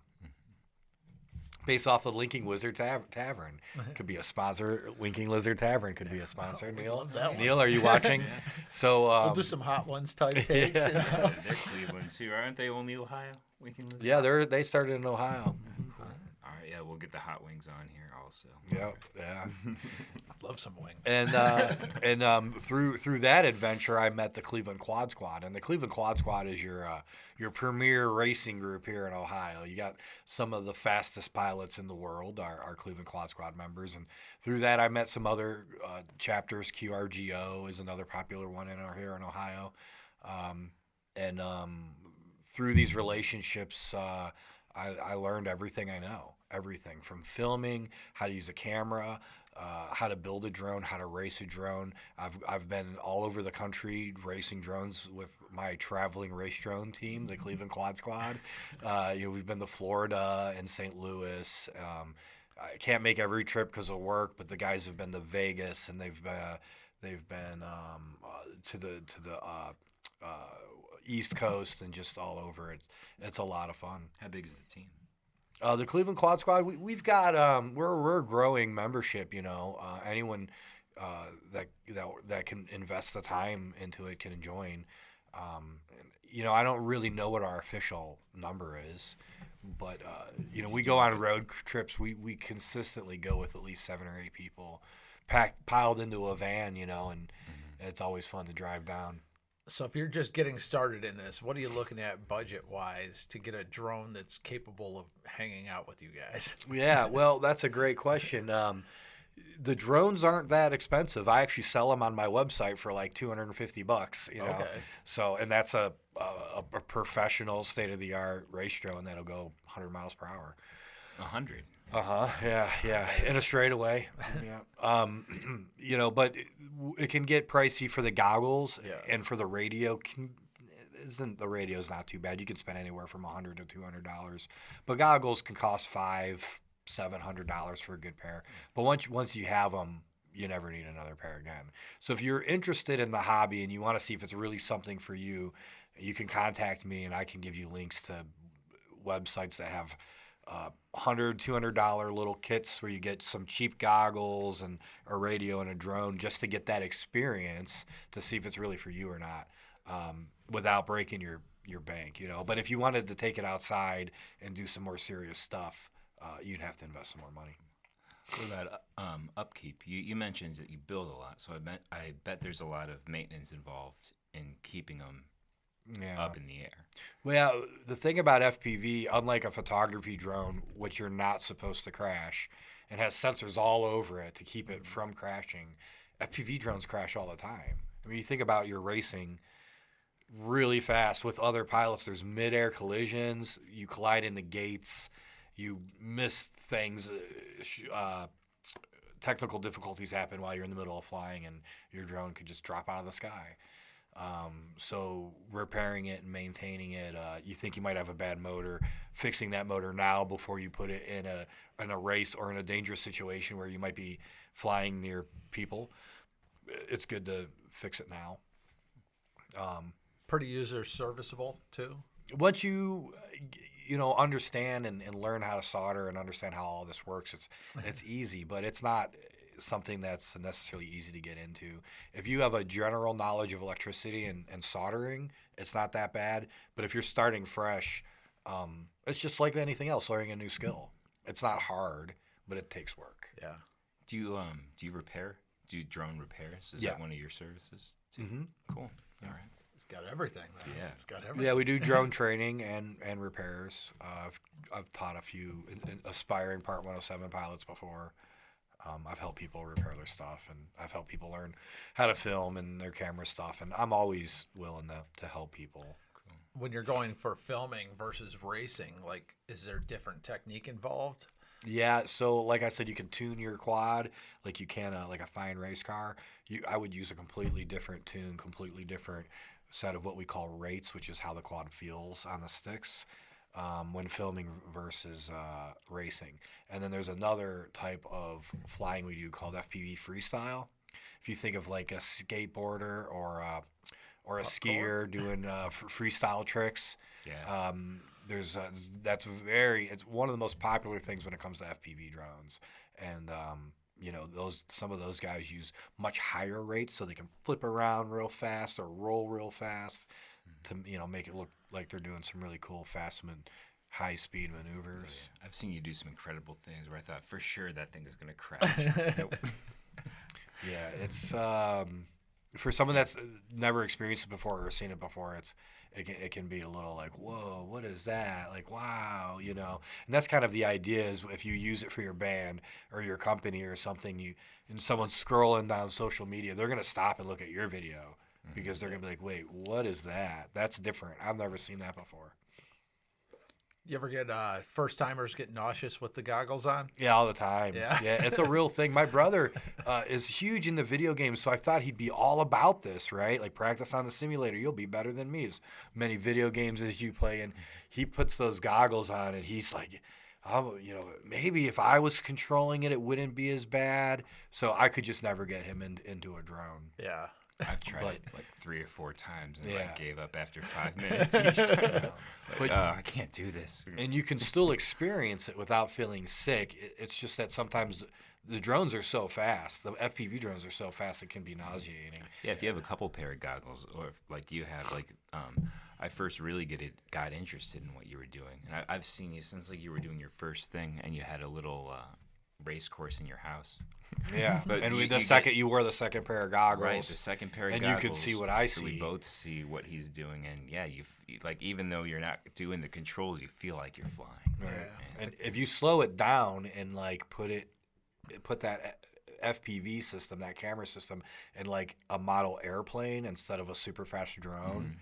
based off of Linking Wizard Tavern. Could be a sponsor. Linking Lizard Tavern could be a sponsor. Neil, love that one. Neil, are you watching? So We'll do some hot ones type takes. Yeah. You know? They're Cleveland too, aren't they? Only Ohio. Lincoln Lizard? yeah, they started in Ohio. All right, yeah, we'll get the hot wings on here also. Yep, yeah. Love some wings. And through that adventure, I met the Cleveland Quad Squad, and the Cleveland Quad Squad is your premier racing group here in Ohio. You got some of the fastest pilots in the world, our Cleveland Quad Squad members, and through that, I met some other chapters. QRGO is another popular one here in Ohio, and through these relationships, I learned everything I know. Everything from filming, how to use a camera, how to build a drone, how to race a drone. I've been all over the country racing drones with my traveling race drone team, the Cleveland Quad Squad. We've been to Florida and St. Louis. I can't make every trip because of work, but the guys have been to Vegas and they've been to the East Coast and just all over. It's a lot of fun. How big is the team? The Cleveland Quad Squad, we've got we're a growing membership. Anyone that can invest the time into it can join. I don't really know what our official number is, but we go on road trips. We consistently go with at least 7 or 8 people, piled into a van. And it's always fun to drive down. So if you're just getting started in this, what are you looking at budget-wise to get a drone that's capable of hanging out with you guys? Yeah, well, that's a great question. The drones aren't that expensive. I actually sell them on my website for like $250. Okay. So, and that's a professional, state-of-the-art race drone that'll go 100 miles per hour. 100. Yeah, in a straightaway. Yeah. But it can get pricey for the goggles, and for the radio. The radio's not too bad. You can spend anywhere from $100 to $200, but goggles can cost $500-$700 for a good pair. But once you have them, you never need another pair again. So if you're interested in the hobby and you want to see if it's really something for you, you can contact me and I can give you links to websites that have $100, $200 little kits where you get some cheap goggles and a radio and a drone just to get that experience to see if it's really for you or not, without breaking your bank. But if you wanted to take it outside and do some more serious stuff, you'd have to invest some more money. What about upkeep? You mentioned that you build a lot, so I bet there's a lot of maintenance involved in keeping them up in the air. Well, the thing about FPV, unlike a photography drone, which you're not supposed to crash, and has sensors all over it to keep it from crashing, FPV drones crash all the time. I mean, you think about your racing really fast with other pilots. There's mid-air collisions. You collide into gates. You miss things. Technical difficulties happen while you're in the middle of flying, and your drone could just drop out of the sky. So repairing it and maintaining it, you think you might have a bad motor, fixing that motor now before you put it in a race or in a dangerous situation where you might be flying near people. It's good to fix it now. Pretty user serviceable too. Once you understand and learn how to solder and understand how all this works, it's easy, but it's not something that's necessarily easy to get into. If you have a general knowledge of electricity and soldering, it's not that bad. But if you're starting fresh, it's just like anything else, learning a new skill. It's not hard, but it takes work. Yeah. Do you repair? Do you drone repairs? Is that one of your services too? Mm-hmm. Cool. All right. It's got everything. Though. Yeah. It's got everything. Yeah, we do drone training and repairs. I've taught a few aspiring Part 107 pilots before. I've helped people repair their stuff, and I've helped people learn how to film and their camera stuff, and I'm always willing to help people. Cool. When you're going for filming versus racing, like, is there different technique involved? Yeah, so like I said, you can tune your quad like you can like a fine race car. I would use a completely different tune, completely different set of what we call rates, which is how the quad feels on the sticks when filming versus racing. And then there's another type of flying we do called FPV freestyle. If you think of like a skateboarder or a skier doing freestyle tricks, Yeah. It's one of the most popular things when it comes to FPV drones. And some of those guys use much higher rates so they can flip around real fast or roll real fast to make it look like they're doing some really cool high speed maneuvers. Yeah. I've seen you do some incredible things where I thought for sure that thing is gonna crash. Nope. Yeah, it's for someone that's never experienced it before or seen it before. It can be a little like, whoa, what is that? Like, wow, And that's kind of the idea is if you use it for your band or your company or something, and someone's scrolling down social media, they're gonna stop and look at your video because they're gonna be like, wait, what is that? That's different. I've never seen that before. You ever get first timers get nauseous with the goggles on? Yeah, all the time. Yeah. It's a real thing. My brother is huge into video games, so I thought he'd be all about this, right? Like practice on the simulator. You'll be better than me as many video games as you play. And he puts those goggles on, and he's like, maybe if I was controlling it, it wouldn't be as bad. So I could just never get him into a drone. Yeah. I've tried it like 3 or 4 times and Yeah. I gave up after 5 minutes each time. But- I can't do this. And you can still experience it without feeling sick. It's just that sometimes the drones are so fast. The FPV drones are so fast it can be nauseating. Yeah, if you have a couple pair of goggles, or if, like you have, I first really got interested in what you were doing, and I've seen you since like you were doing your first thing, and you had a little race course in your house. Yeah, But and you wore the second pair of goggles. Right, the second pair of and goggles. you could see what I so we see. both see what he's doing, and yeah, like even though you're not doing the controls, you feel like you're flying. Right. Yeah. And if you slow it down and like put that FPV system, that camera system, in like a model airplane instead of a super fast drone,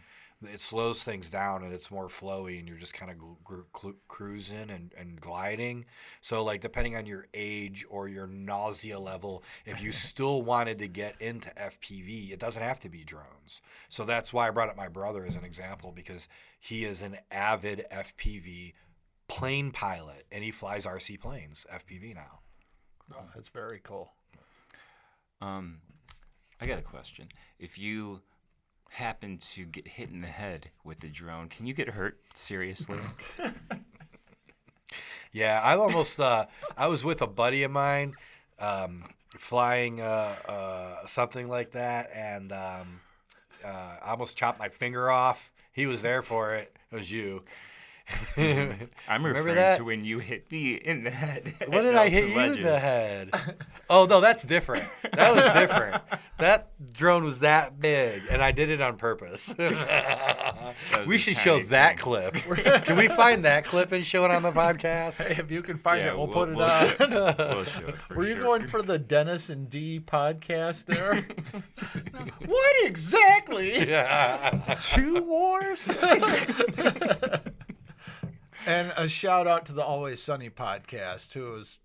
it slows things down and it's more flowy, and you're just kind of cruising and gliding. So like depending on your age or your nausea level, if you still wanted to get into FPV, it doesn't have to be drones. So that's why I brought up my brother as an example, because he is an avid FPV plane pilot and he flies RC planes, FPV now. Oh, that's very cool. I got a question. If you happen to get hit in the head with the drone, can you get hurt seriously? Yeah, I almost I was with a buddy of mine flying something like that, and I almost chopped my finger off. He was there for it. It was you. I'm Remember referring that? to when you hit me in the head. What at did I hit Nelson you in Ledges. the head? Oh, no, that's different. That was different. That drone was that big, and I did it on purpose. was We a should show tiny that thing. clip. Can we find that clip and show it on the podcast? Hey, if you can find Yeah, it, we'll put it we'll on. We'll show it for Were you sure. going for the Dennis and D podcast there? What exactly? Yeah. 2 wars? And a shout out to the Always Sunny podcast, who is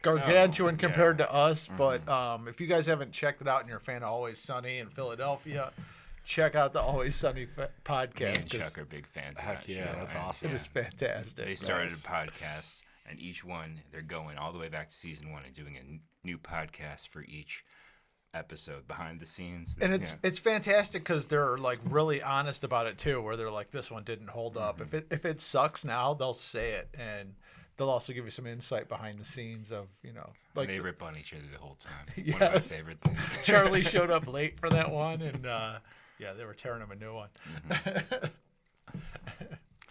gargantuan compared to us. But if you guys haven't checked it out and you're a fan of Always Sunny in Philadelphia, check out the Always Sunny Me podcast. and 'cause Chuck are big fans of Heck that yeah, show. that's and awesome. It is fantastic. They started Nice. a podcast, and each one, they're going all the way back to season 1 and doing a new podcast for each episode behind the scenes. And it's fantastic because they're like really honest about it too, where they're like, this one didn't hold up. If it sucks now, they'll say it, and they'll also give you some insight behind the scenes of like they rip on each other the whole time. One of my Yes. favorite things. Charlie showed up late for that one, and yeah, they were tearing him a new one.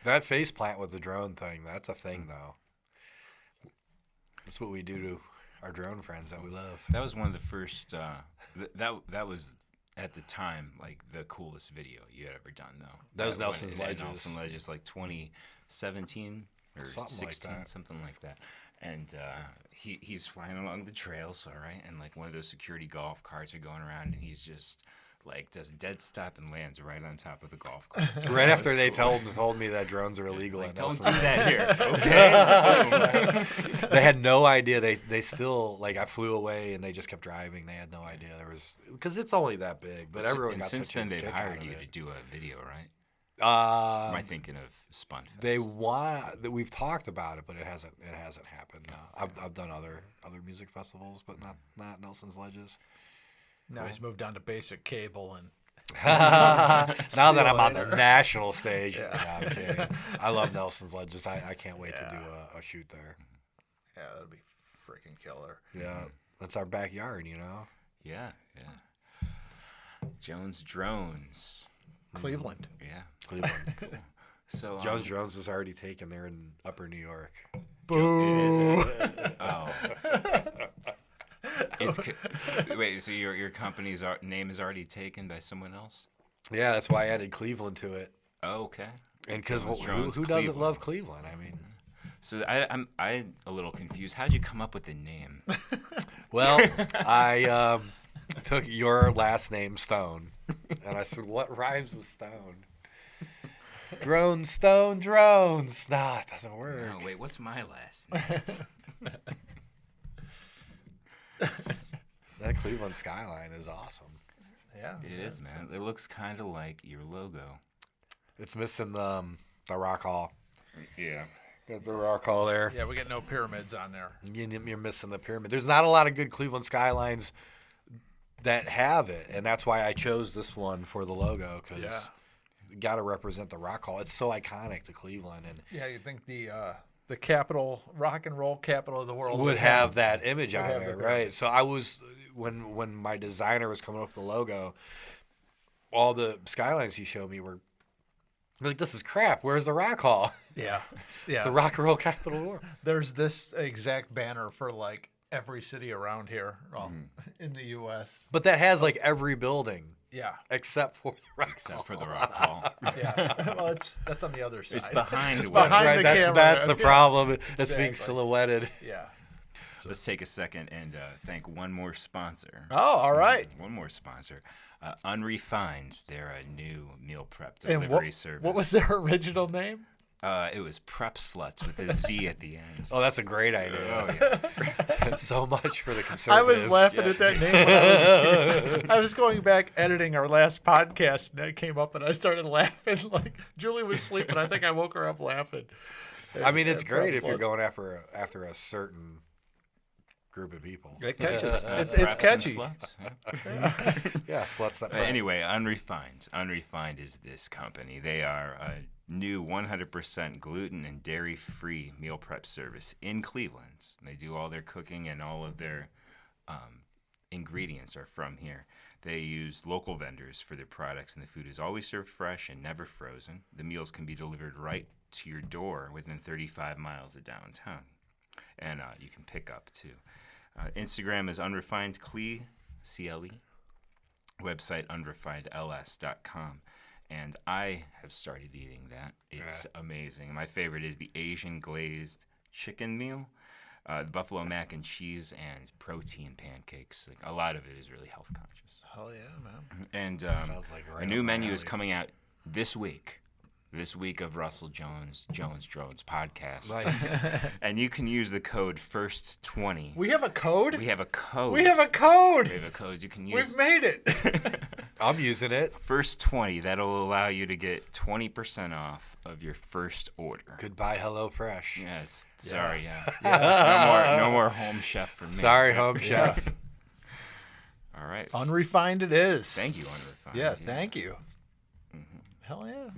That face plant with the drone thing, that's a thing, though. That's what we do to our drone friends that we love. That was one of the first. That was at the time like the coolest video you had ever done, though. That was one- Nelson's yeah, Ledges. Nelson Ledges, like 2017 or Something like 16, that. something like that. And he's flying along the trails, all right, and like one of those security golf carts are going around, and he's just like does a dead stop and lands right on top of the golf cart. Right That after was they cool. told me that drones are illegal. Like, at don't do Nelson. that here. Okay. They had no idea. They still, like, I flew away and they just kept driving. They had no idea there was, because it's only that big. But everyone and got since such then a they've kick hired out you of to it. do a video, right? Am I thinking of Spun Fest? They want that. We've talked about it, but it hasn't happened. No. I've done other music festivals, but not Nelson's Ledges. Now he's moved on to basic cable and. Now that you I'm on the later. national stage, Yeah. no, I'm kidding. I love Nelson's Ledges. I can't wait to do Yeah. a shoot there. Yeah, that'd be freaking killer. Yeah, that's our backyard, you know. Yeah. Jones Drones. Cleveland. Yeah. Cleveland. Cool. So Jones Drones is already taken there in Upper New York. Boo. Oh. Wait, so your company's name is already taken by someone else? Yeah, that's why I added Cleveland to it. Oh, okay. And because Jones who Drones, doesn't Cleveland. love Cleveland? I mean, So I'm a little confused. How'd you come up with the name? well, I took your last name, Stone, and I said, what rhymes with Stone? Drone, Stone, drones. Nah, it doesn't work. Oh, wait, what's my last name? That Cleveland skyline is awesome. Yeah. It is, man. It looks kind of like your logo. It's missing the rock hall. Yeah. Got the rock hall there. Yeah, we got no pyramids on there. You're missing the pyramid. There's not a lot of good Cleveland skylines that have it, and that's why I chose this one for the logo, because Yeah. you got to represent the rock hall. It's so iconic to Cleveland, and Yeah, you'd think the capital, rock and roll capital of the world would have that image would on have there, the right? pyramid. So I was when my designer was coming up with the logo, all the skylines he showed me were like, "This is crap. Where's the rock hall? Yeah. It's Yeah. the rock and roll capital of the world." There's this exact banner for like every city around here, well, in the U.S. But that has like every building Yeah. except for the rock hall. Except for the rock hall. Yeah. Well, that's on the other side. It's behind It's the behind That's right. the That's, camera. that's the Yeah. problem. It's being Exactly. silhouetted. Yeah. Let's take a second and thank one more sponsor. Oh, all right. One more sponsor. Unrefined. They're a new meal prep And delivery service. what was their original name? It was Prep Sluts with a Z at the end. Oh, that's a great idea. Oh, yeah. So much for the I conservatives. was laughing at that name. When I was going back editing our last podcast, and that came up, and I started laughing. Like Julie was sleeping. I think I woke her up laughing. I mean, it's And great Prep if you're Sluts. going after a certain group of people. It catches. It's Preps and catchy. Sluts, huh? Yeah, sluts that. Anyway, Unrefined. Unrefined is this company. They are a new 100% gluten and dairy-free meal prep service in Cleveland. They do all their cooking, and all of their ingredients are from here. They use local vendors for their products, and the food is always served fresh and never frozen. The meals can be delivered right to your door within 35 miles of downtown. And you can pick up, too. Instagram is unrefinedcle, C-L-E. Website unrefinedls.com. And I have started eating that. It's amazing. My favorite is the Asian glazed chicken meal, the buffalo mac and cheese, and protein pancakes. Like, a lot of it is really health conscious. Hell yeah, man. And Sounds like right a new up my menu is alley. coming out this week. This week of Russell Jones Drones podcast. Nice. And you can use the code FIRST20. We have a code. We have a code. We have a code. We have a code you can use. We've made it. I'm using it. First 20, that'll allow you to get 20% off of your first order. Goodbye, HelloFresh. Yes, sorry, yeah. No more home chef for me. Sorry, Home Chef. All right. Unrefined it is. Thank you, Unrefined. Yeah, thank you. Hell yeah.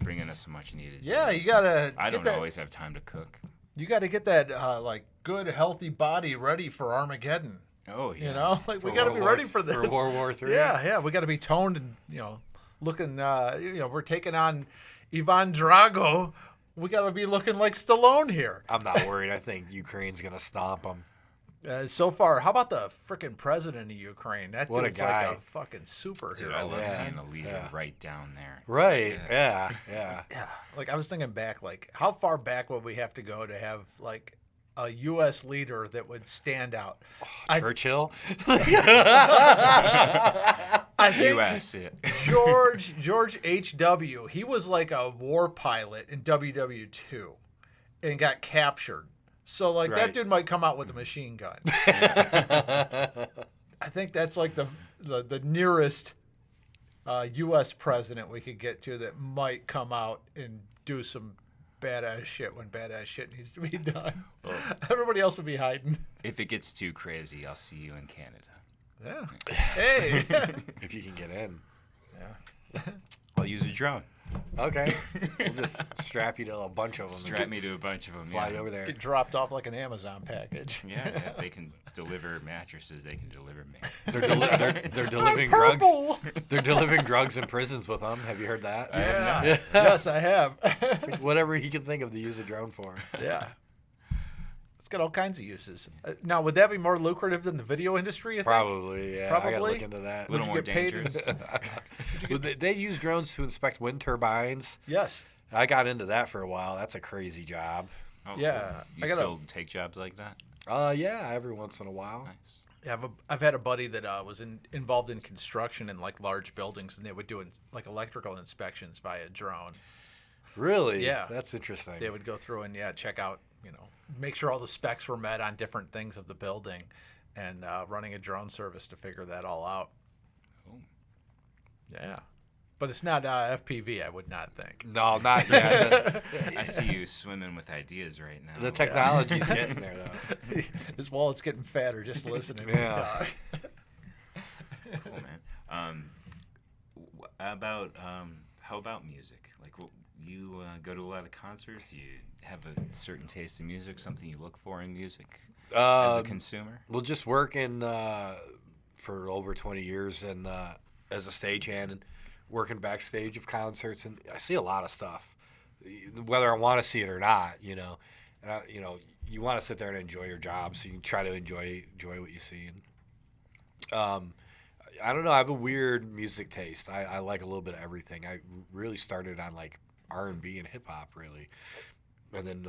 Bringing us some much needed. Yeah, service. you gotta. I get don't that, always have time to cook. You gotta get that like good, healthy body ready for Armageddon. Oh, yeah. You know, like we For gotta be World War- ready for this. For World War III. Yeah, we gotta be toned and looking. We're taking on Ivan Drago. We gotta be looking like Stallone here. I'm not worried. I think Ukraine's gonna stomp them. So far, how about the freaking president of Ukraine? That What a dude's guy. like a fucking superhero. Dude, I love Yeah, seeing the leader yeah. right down there. Right. Yeah. Yeah. Yeah, like I was thinking back, like how far back would we have to go to have like a U.S. leader that would stand out? I- Churchill. I think U.S. Yeah. George H.W. He was like a war pilot in WW2 and got captured. So like that Right. dude might come out with a machine gun. I think that's like the nearest U.S. president we could get to that might come out and do some badass shit when badass shit needs to be done. Well, Everybody else will be hiding. if it gets too crazy, I'll see you in Canada. Yeah. Hey. If you can get in. Yeah. I'll use a drone. Okay. We'll just strap you to a bunch of them. Strap me to a bunch of them. Fly yeah. over there. Get dropped off like an Amazon package. Yeah, if they can deliver mattresses, they can deliver me. They're delivering drugs. They're delivering drugs in prisons with them. Have you heard that? Yeah. Yes, I have. Whatever he can think of to use a drone for. Yeah. It's got all kinds of uses. Now, would that be more lucrative than the video industry, you think? Probably, yeah. I gotta Probably? look into that. A little you more get paid? dangerous. Well, they use drones to inspect wind turbines. Yes. I got into that for a while. That's a crazy job. Oh, Yeah, cool. You I gotta- still take jobs like that? Yeah, every once in a while. Nice. Yeah, I've had a buddy that was involved in construction in like large buildings, and they would do like electrical inspections via drone. Really? Yeah. That's interesting. They would go through and check out, make sure all the specs were met on different things of the building, and running a drone service to figure that all out. Oh. Yeah, but it's not FPV. I would not think. No, not yet. I see you swimming with ideas right now. The technology's getting there, though. His wallet's getting fatter just listening to Yeah. me talk. Cool, man. How about music? Like, you go to a lot of concerts. Do you have a certain taste in music? Something you look for in music as a consumer? Well, just working for over 20 years and as a stagehand and working backstage of concerts, and I see a lot of stuff, whether I want to see it or not. And you want to sit there and enjoy your job, so you try to enjoy what you see. And I don't know. I have a weird music taste. I like a little bit of everything. I really started on like R&B and hip hop, really, and then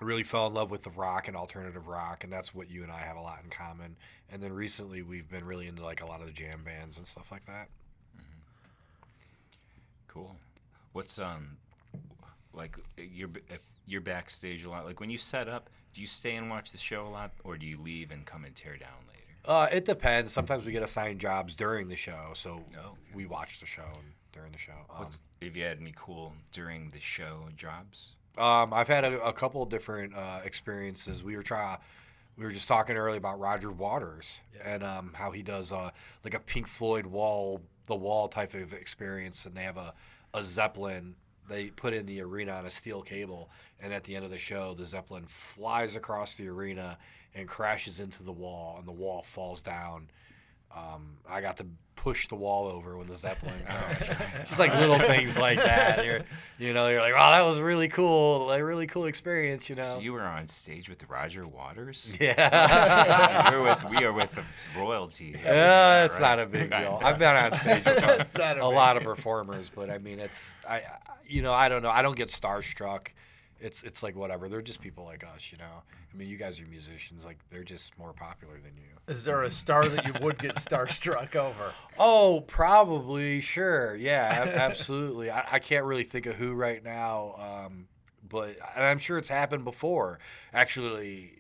really fell in love with the rock and alternative rock, and that's what you and I have a lot in common. And then recently, we've been really into like a lot of the jam bands and stuff like that. Cool. What's like if you're backstage a lot? Like when you set up, do you stay and watch the show a lot, or do you leave and come and tear down later? It depends. Sometimes we get assigned jobs during the show, so okay. we watch the show during the show. Have you had any cool during the show jobs? I've had a couple of different experiences. We were just talking earlier about Roger Waters and how he does like a Pink Floyd wall type of experience, and they have a Zeppelin. They put in the arena on a steel cable, and at the end of the show, the Zeppelin flies across the arena and crashes into the wall, and the wall falls down. I got to push the wall over when the Zeppelin crashed. Just like little things like that. You're like, wow, that was really cool, like really cool experience, So you were on stage with Roger Waters? Yeah. we are with royalty. It's not a big deal. I've been on stage with not a lot of performers, but I mean, I don't know. I don't get starstruck. It's like whatever. They're just people like us, I mean, you guys are musicians. Like, they're just more popular than you. Is there a star that you would get starstruck over? Oh, probably. Sure. Yeah, absolutely. I can't really think of who right now, but and I'm sure it's happened before. Actually,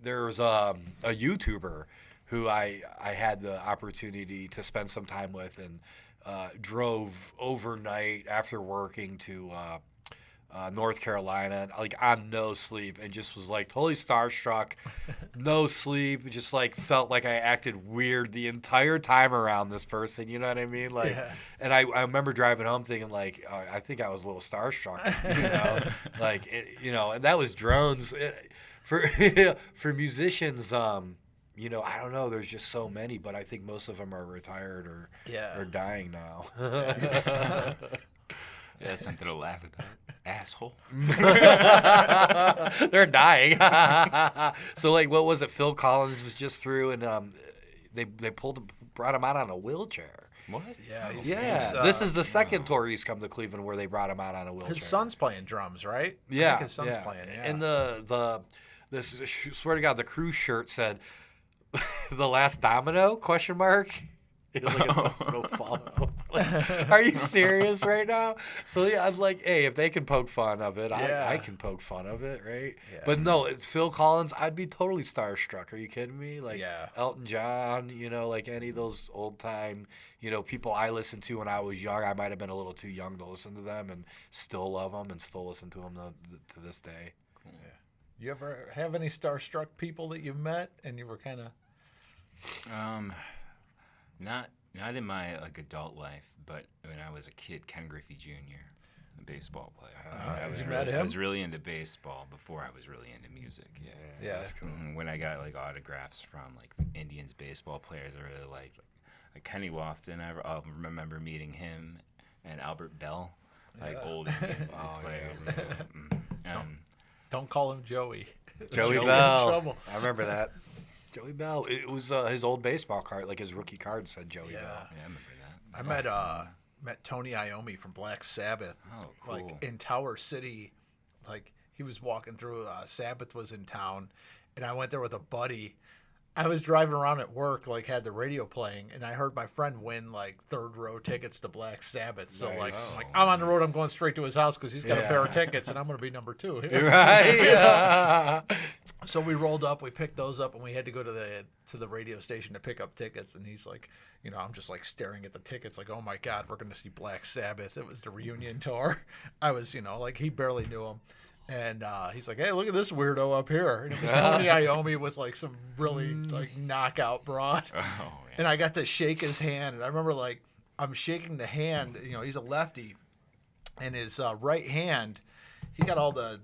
there was a YouTuber who I had the opportunity to spend some time with, and drove overnight after working to North Carolina, like on no sleep, and just was like totally starstruck, no sleep, just like felt like I acted weird the entire time around this person. You know what I mean? Like, Yeah. and I remember driving home thinking like, I think I was a little starstruck, like, and that was drones. For musicians, I don't know. There's just so many, but I think most of them are retired or dying now. Yeah, that's something to laugh about. Asshole. They're dying. So, like, what was it? Phil Collins was just through, and they brought him out on a wheelchair. What? Yeah. Yeah, this is the second tour he's come to Cleveland where they brought him out on a wheelchair. His son's playing drums, right? Yeah, I think his son's playing. Yeah. And swear to God, the crew shirt said, "The last domino?" ? He's like, go follow. Like, are you serious right now? So yeah, I'm like, hey, if they can poke fun of it, I can poke fun of it, right? Yeah. But no, it's Phil Collins. I'd be totally starstruck. Are you kidding me? Like Yeah. Elton John, like any of those old time, people I listened to when I was young. I might have been a little too young to listen to them, and still love them and still listen to them to this day. Yeah. You ever have any starstruck people that you've met and you were kind of? Not in my adult life, but when I was a kid, Ken Griffey Jr., the baseball player. You met him? I was really into baseball before I was really into music. Yeah. Yeah. That's cool. When I got autographs from Indians baseball players, I really liked like Kenny Lofton. I remember meeting him and Albert Bell, old Indians players. Yeah. Don't call him Joey. Joey In Bell. trouble. I remember that. Joey Bell. It was his old baseball card, like his rookie card said Joey Bell. Yeah, I remember that. I met Tony Iommi from Black Sabbath. Oh, cool. Like in Tower City, like he was walking through. Sabbath was in town, and I went there with a buddy. I was driving around at work, had the radio playing, and I heard my friend win third row tickets to Black Sabbath. So Nice. I'm on the road. I'm going straight to his house because he's got a pair of tickets, and I'm going to be number 2. Right? Yeah. So we rolled up, we picked those up, and we had to go to the radio station to pick up tickets. And he's like, I'm just staring at the tickets, oh my God, we're going to see Black Sabbath. It was the reunion tour. I was, he barely knew him. And he's like, hey, look at this weirdo up here. And it was Tony Iommi with some really knockout broad. Oh, yeah. And I got to shake his hand. And I remember I'm shaking the hand. He's a lefty. And his right hand, he got all the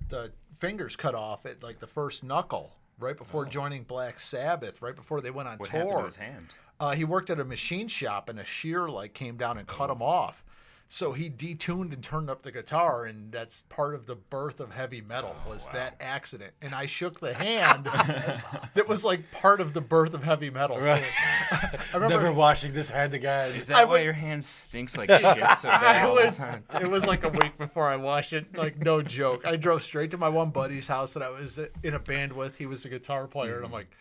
fingers cut off at the first knuckle right before joining Black Sabbath, right before they went on What tour. happened to his hand? He worked at a machine shop, and a shear came down and cut him off. So he detuned and turned up the guitar, and that's part of the birth of heavy metal was that accident. And I shook the hand that was part of the birth of heavy metal. Right. So, I remember Never washing this hand again. Is that why your hand stinks like shit so bad all the time? it was a week before I washed it. No joke. I drove straight to my one buddy's house that I was in a band with. He was a guitar player. And I'm like,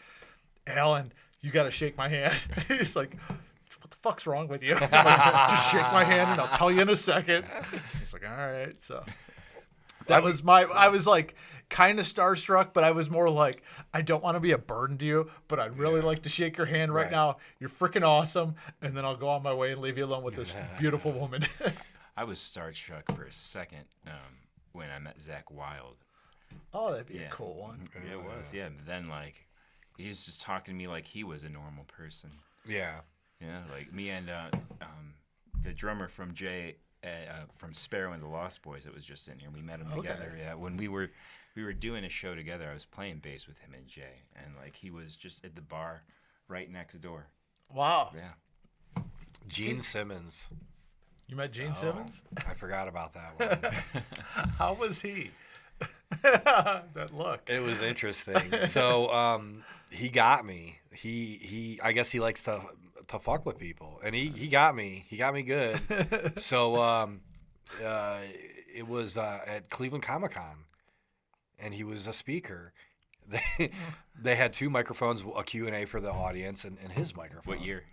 Alan, you got to shake my hand. He's like, what the fuck's wrong with you? I'm like, just shake my hand and I'll tell you in a second. He's like, all right. So that was I was kind of starstruck, but I was more I don't want to be a burden to you, but I'd really like to shake your hand right now. You're freaking awesome. And then I'll go on my way and leave you alone with this beautiful woman. I was starstruck for a second when I met Zach Wilde. Oh, that'd be a cool one. Yeah, it was. Yeah, but then he was just talking to me like he was a normal person. Yeah. Yeah, me and the drummer from from Sparrow and the Lost Boys that was just in here. We met him together. Yeah, when we were doing a show together. I was playing bass with him and Jay, and he was just at the bar right next door. Wow. Yeah. Gene Simmons. You met Gene Simmons? I forgot about that one. How was he? That look. It was interesting. So he got me. He I guess he likes to fuck with people, and he got me. He got me good. So it was at Cleveland Comic-Con, and he was a speaker. They had 2 microphones, a Q&A for the audience, and his microphone. What year?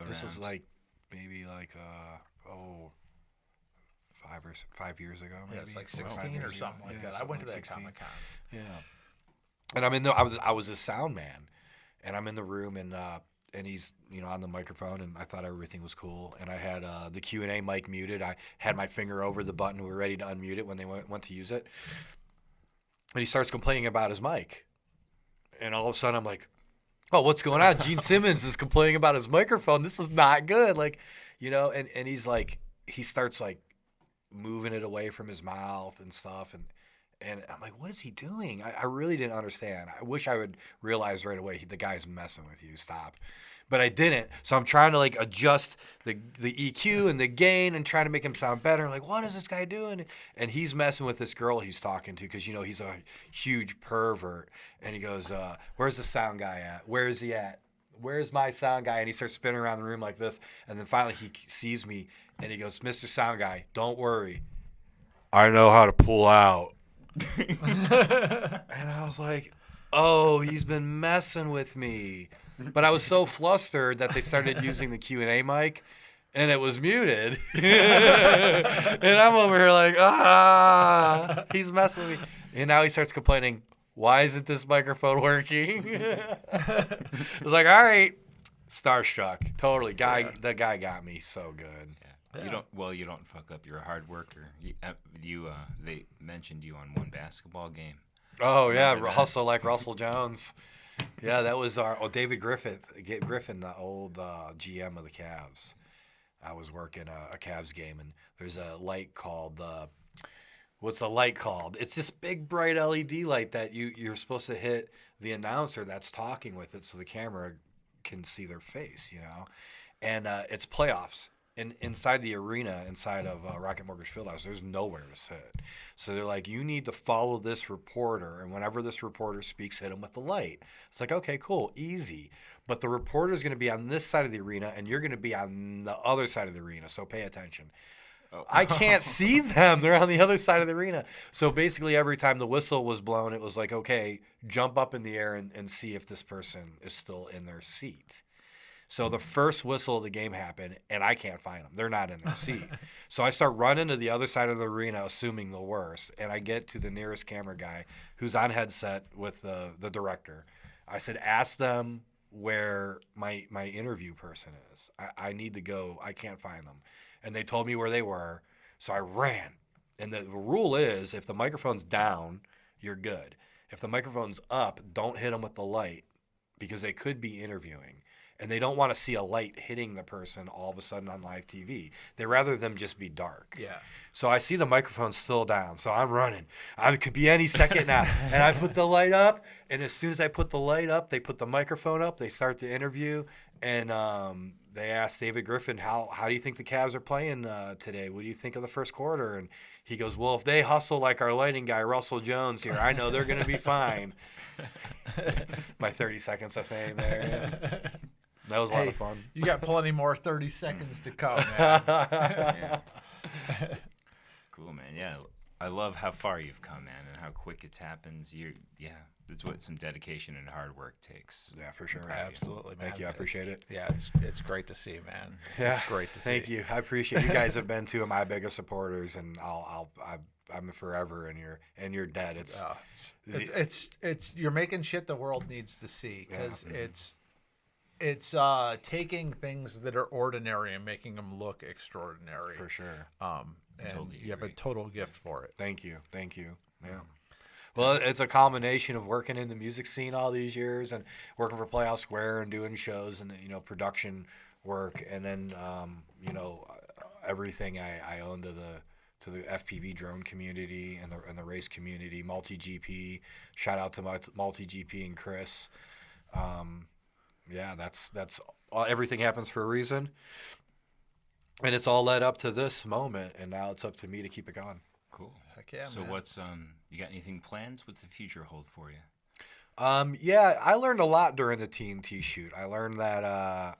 This was maybe 5 years ago. Maybe. Yeah, it's 16 or something like that. I went to that 16. Comic-Con. Yeah. And I was a sound man, and I'm in the room, and he's on the microphone, and I thought everything was cool, and I had the Q&A mic muted. I had my finger over the button. We were ready to unmute it when they went to use it, and he starts complaining about his mic, and all of a sudden I'm like, oh, what's going on? Gene Simmons is complaining about his microphone. This is not good. And he's he starts moving it away from his mouth and stuff, and I'm like, what is he doing? I really didn't understand. I wish I would realize right away the guy's messing with you. Stop. But I didn't. So I'm trying to adjust the EQ and the gain and trying to make him sound better. What is this guy doing? And he's messing with this girl he's talking to because he's a huge pervert. And he goes, where's the sound guy at? Where is he at? Where's my sound guy? And he starts spinning around the room like this. And then finally he sees me and he goes, Mr. Sound Guy, don't worry. I know how to pull out. And I was like, oh, he's been messing with me. But I was so flustered that they started using the Q&A mic, and it was muted. And I'm over here like, he's messing with me. And now he starts complaining, why isn't this microphone working? I was like, all right, starstruck, totally. The guy got me so good. Yeah. You don't fuck up. You're a hard worker. They mentioned you on one basketball game. Oh yeah, Remember that? hustle like Russell Jones. Yeah, that was David Griffin, the old GM of the Cavs. I was working a Cavs game, and there's a light called what's the light called? It's this big bright LED light that you're supposed to hit the announcer that's talking with it, so the camera can see their face, you know. And it's playoffs. Inside the arena, inside of Rocket Mortgage Fieldhouse, there's nowhere to sit. So they're like, you need to follow this reporter, and whenever this reporter speaks, hit him with the light. It's like, okay, cool, easy. But the reporter's going to be on this side of the arena, and you're going to be on the other side of the arena, so pay attention. Oh. I can't see them. They're on the other side of the arena. So basically every time the whistle was blown, it was like, okay, jump up in the air and see if this person is still in their seat. So the first whistle of the game happened, and I can't find them. They're not in their seat. So I start running to the other side of the arena, assuming the worst, and I get to the nearest camera guy who's on headset with the director. I said, ask them where my interview person is. I need to go. I can't find them. And they told me where they were, so I ran. And the rule is, if the microphone's down, you're good. If the microphone's up, don't hit them with the light, because they could be interviewing. And they don't want to see a light hitting the person all of a sudden on live TV. They rather them just be dark. Yeah. So I see the microphone still down. So I'm running. It could be any second now. And I put the light up. And as soon as I put the light up, they put the microphone up. They start the interview. And they asked David Griffin, how do you think the Cavs are playing today? What do you think of the first quarter? And he goes, well, if they hustle like our lighting guy, Russell Jones here, I know they're going to be fine. My 30 seconds of fame there. That was a lot of fun. You got plenty more 30 seconds to come, man. Yeah. Cool, man. Yeah, I love how far you've come, man, and how quick it's happened. That's what some dedication and hard work takes. Yeah, for sure. Absolutely, man. Thank you. I appreciate it. Yeah, it's great to see, man. Yeah, it's great to see. Thank you. I appreciate it. You guys have been two of my biggest supporters, and I'm forever in your debt. It's you're making shit the world needs to see, because it's taking things that are ordinary and making them look extraordinary. For sure. And Totally you have a total gift for it. Thank you. Yeah. Well, it's a combination of working in the music scene all these years and working for Playhouse Square and doing shows and production work, and then everything I own to the FPV drone community and the race community, multi GP. Shout out to multi GP and Chris. Yeah, that's everything happens for a reason, and it's all led up to this moment, and now it's up to me to keep it going. Cool. Heck yeah, so man. what's you got anything plans? What's the future hold for you? Yeah, I learned a lot during the TNT shoot. I learned that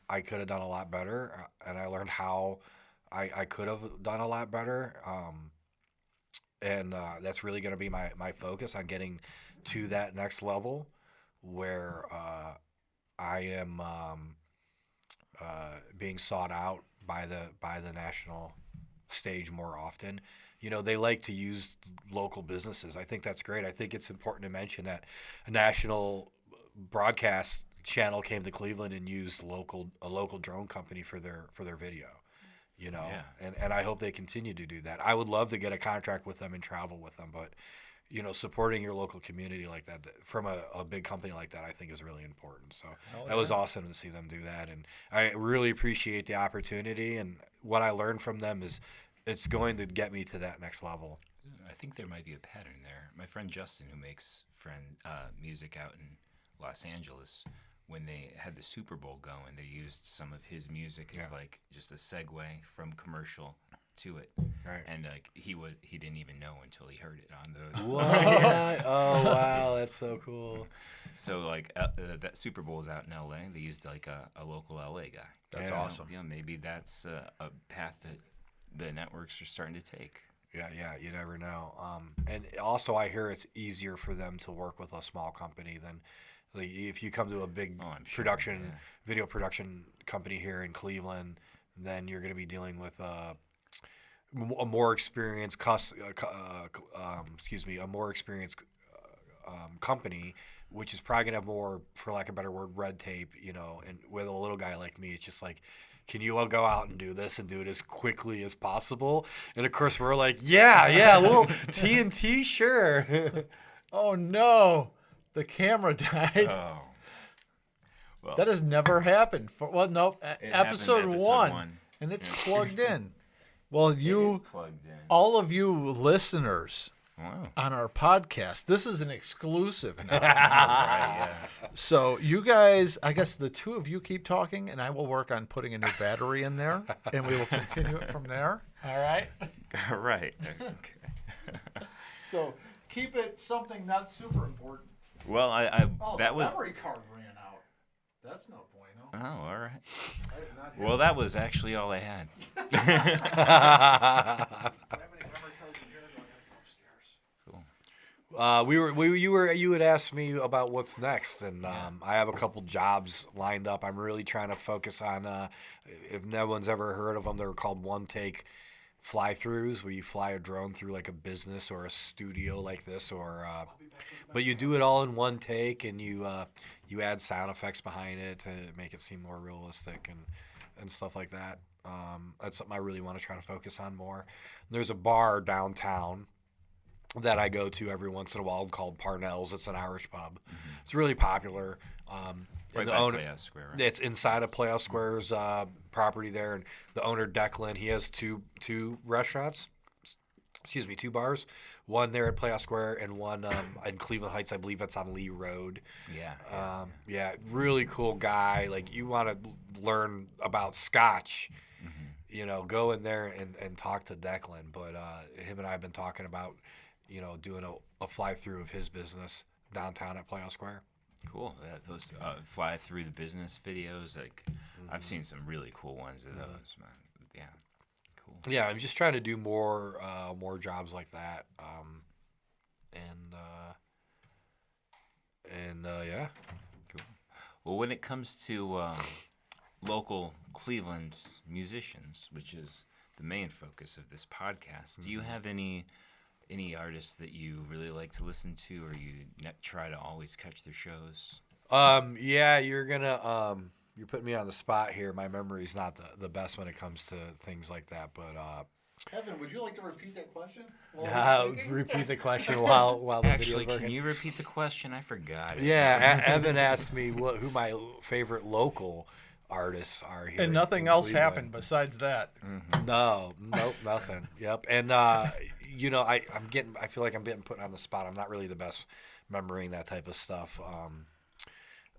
I could have done a lot better, and I learned how I could have done a lot better. And that's really going to be my focus on getting to that next level where I am being sought out by the national stage more often. They like to use local businesses. I think that's great. I think it's important to mention that a national broadcast channel came to Cleveland and used a local drone company for their video. Yeah. And I hope they continue to do that. I would love to get a contract with them and travel with them, but supporting your local community like that from a big company like that, I think is really important. So that was awesome to see them do that. And I really appreciate the opportunity. And what I learned from them is it's going to get me to that next level. I think there might be a pattern there. My friend Justin, who makes music out in Los Angeles, when they had the Super Bowl going, they used some of his music as like just a segue from commercial to it. Right. And he didn't even know until he heard it on the What? Oh wow, that's so cool. So that Super Bowl is out in LA. They used a local LA guy. That's awesome. Maybe that's a path that the networks are starting to take. Yeah, you never know. And also I hear it's easier for them to work with a small company Like if you come to a big I'm sure, production, video production company here in Cleveland, then you're going to be dealing with a more experienced a more experienced company, which is probably gonna have more, for lack of a better word, red tape. And with a little guy like me, it's just like, can you all go out and do this and do it as quickly as possible? And of course, we're like, yeah, little TNT, sure. Oh no, the camera died. Oh. Well, That has never happened. No, it happened episode one, 1. and it's plugged in. Well, It is plugged in. all of you listeners Wow. on our podcast, this is an exclusive now. Right, yeah. So you guys, I guess the two of you keep talking, and I will work on putting a new battery in there, and we will continue it from there. All right? Right. Okay. So keep it something not super important. Well, Oh, that the was. memory card ran out. That's no bueno. Oh, all right. I did not hear Well, that was actually all I had. I don't have any memory cards in here. No, I gotta go upstairs. You had asked me about what's next, and I have a couple jobs lined up. I'm really trying to focus on. If no one's ever heard of them, they're called one-take fly-throughs, where you fly a drone through like a business or a studio like this, but you do it all in one take, and you add sound effects behind it to make it seem more realistic and stuff like that. That's something I really want to try to focus on more. There's a bar downtown that I go to every once in a while called Parnell's. It's an Irish pub. Mm-hmm. It's really popular. Right the by owner, Playhouse Square, right? it's inside of Playhouse Square's property there, and the owner Declan, he has two restaurants. Excuse me, 2 bars. One there at Playhouse Square, and one in Cleveland Heights. I believe that's on Lee Road. Yeah. Really cool guy. Like, you want to learn about Scotch, go in there and talk to Declan. But him and I have been talking about, doing a fly through of his business downtown at Playhouse Square. Cool. Those fly through the business videos, like I've seen some really cool ones of those, man. Yeah. Cool. Yeah, I'm just trying to do more jobs like that. Yeah. Cool. Well, when it comes to local Cleveland musicians, which is the main focus of this podcast, do you have any artists that you really like to listen to, or you try to always catch their shows? Yeah, you're putting me on the spot here. My memory's not the best when it comes to things like that, but Evan, would you like to repeat that question? repeat the question while the Actually, video's working. can you repeat the question? I forgot it. Yeah, Evan asked me who my favorite local artists are here. And nothing in else Cleveland. happened besides that. Nope, nothing. Yep. And I feel like I'm getting put on the spot. I'm not really the best remembering that type of stuff.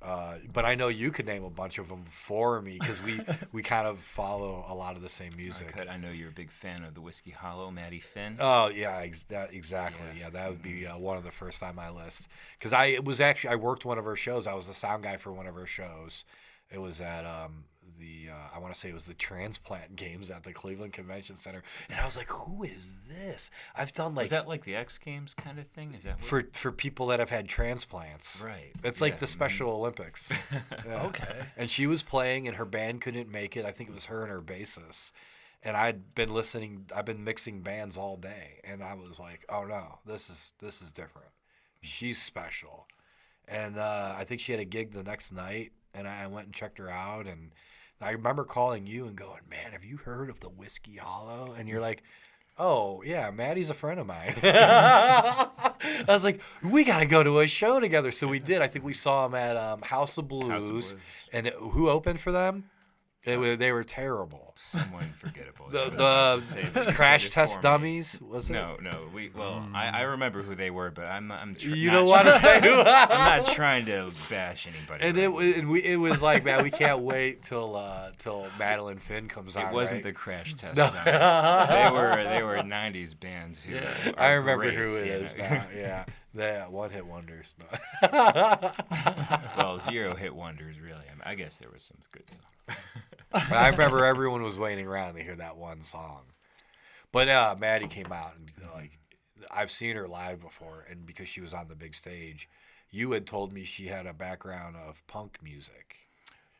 But I know you could name a bunch of them for me, because we kind of follow a lot of the same music. I know you're a big fan of the Whiskey Hollow, Maddie Finn. Oh yeah, exactly. Yeah, that would be one of the first on my list. Because I worked one of her shows. I was the sound guy for one of her shows. It was at I want to say it was the transplant games at the Cleveland Convention Center, and I was like, who is this? I've done Is that like the X Games kind of thing? Is that what... for people that have had transplants. Right. It's like the Special Olympics. Yeah. Okay. And she was playing, and her band couldn't make it. I think it was her and her bassist. And I've been mixing bands all day, and I was like, oh no, this is different. She's special. And I think she had a gig the next night, and I went and checked her out, and I remember calling you and going, man, have you heard of the Whiskey Hollow? And you're like, oh, yeah, Maddie's a friend of mine. I was like, we got to go to a show together. So we did. I think we saw them at House of Blues. And who opened for them? They were terrible. Someone forgettable. The Crash Test Dummies, was it? No. I remember who they were, but you don't want to say who? I'm not trying to bash anybody. And it was like, man, we can't wait till Madeline Finn comes on. It wasn't right? the Crash Test Dummies. They were '90s bands. Who are I remember great, who it is now. Yeah, the one-hit wonders. Well, 0-hit wonders, really. I guess there was some good songs. But I remember everyone was waiting around to hear that one song. But Maddie came out, and like, I've seen her live before, and because she was on the big stage, you had told me she had a background of punk music.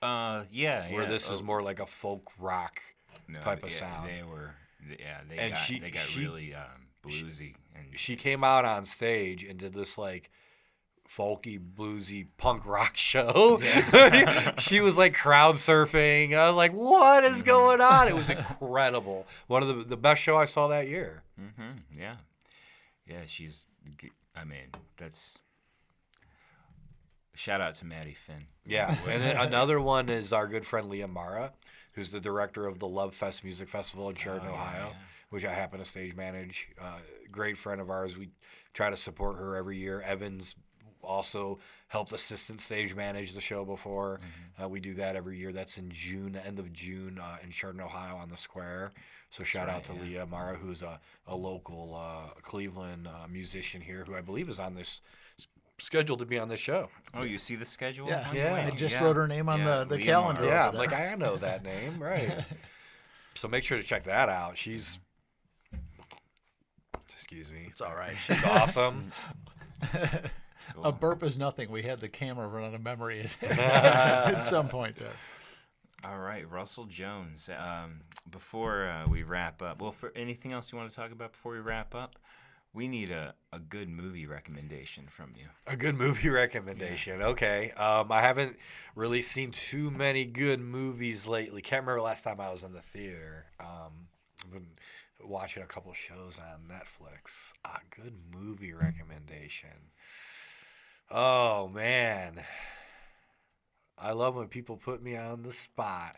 Yeah. Where this is more like a folk rock type of yeah, sound. They were, yeah, they And got really bluesy. And She came out on stage and did this like folky, bluesy, punk rock show. She was like crowd surfing. I was like, what is going on? It was incredible. One of the best show I saw that year. Yeah. Yeah, I mean, that's... Shout out to Maddie Finn. Yeah. And then another one is our good friend Leah Mara, who's the director of the Love Fest Music Festival in Sheridan, Ohio, which I happen to stage manage. Great friend of ours. We try to support her every year. Evans also helped assistant stage manage the show before. We do that every year. That's in June, the end of June, in Sheridan, Ohio on the square. So shout out to Leah Mara, who's a local Cleveland musician here who I believe is on this scheduled to be on this show. Oh, you see the schedule? Yeah, Yeah. I just wrote her name on the Leah calendar. Mara. Yeah, over I'm there. like, I know that name, right. So make sure to check that out. She's, excuse me, It's all right. she's awesome. Cool. A burp is nothing. We had the camera run out of memory at some point there. All right, Russell Jones. Before we wrap up, well, for anything else you want to talk about before we wrap up, we need a good movie recommendation from you. A good movie recommendation. Yeah. Okay. I haven't really seen too many good movies lately. Can't remember last time I was in the theater. I've been watching a couple shows on Netflix. A good movie recommendation. Oh, man. I love when people put me on the spot.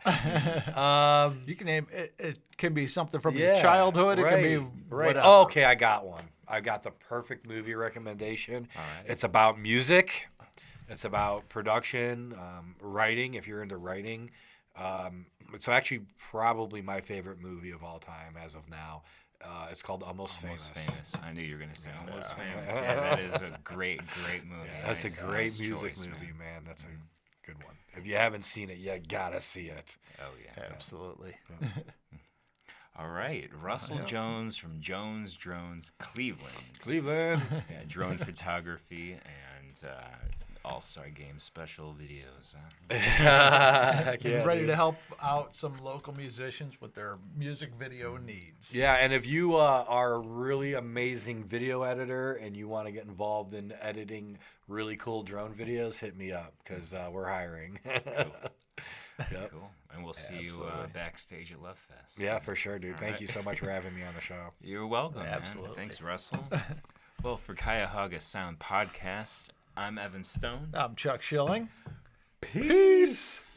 You can name it. It can be something from your childhood. Right, It can be right. whatever. Oh, okay, I got one. I got the perfect movie recommendation. All right. It's about music. It's about production, writing. If you're into writing, it's actually probably my favorite movie of all time as of now. It's called Almost Famous. I knew you were going to say Almost Famous. Yeah, that is a great movie. Yeah, that's Nice, a great nice music choice, movie, man. That's a good one. If you haven't seen it, you gotta see it. Oh, yeah. Absolutely. All right. Russell Jones from Jones Drones, Cleveland. Cleveland. Yeah, drone photography and All-Star Game special videos. Ready to help out some local musicians with their music video needs. Yeah, and if you are a really amazing video editor and you want to get involved in editing really cool drone videos, hit me up because we're hiring. Yep. Cool. And we'll see you backstage at Love Fest. Yeah, for sure, dude. All Thank right. you so much for having me on the show. You're welcome. Absolutely. Man. Thanks, Russell. Well, for Cuyahoga Sound Podcast, I'm Evan Stone. I'm Chuck Schilling. Peace.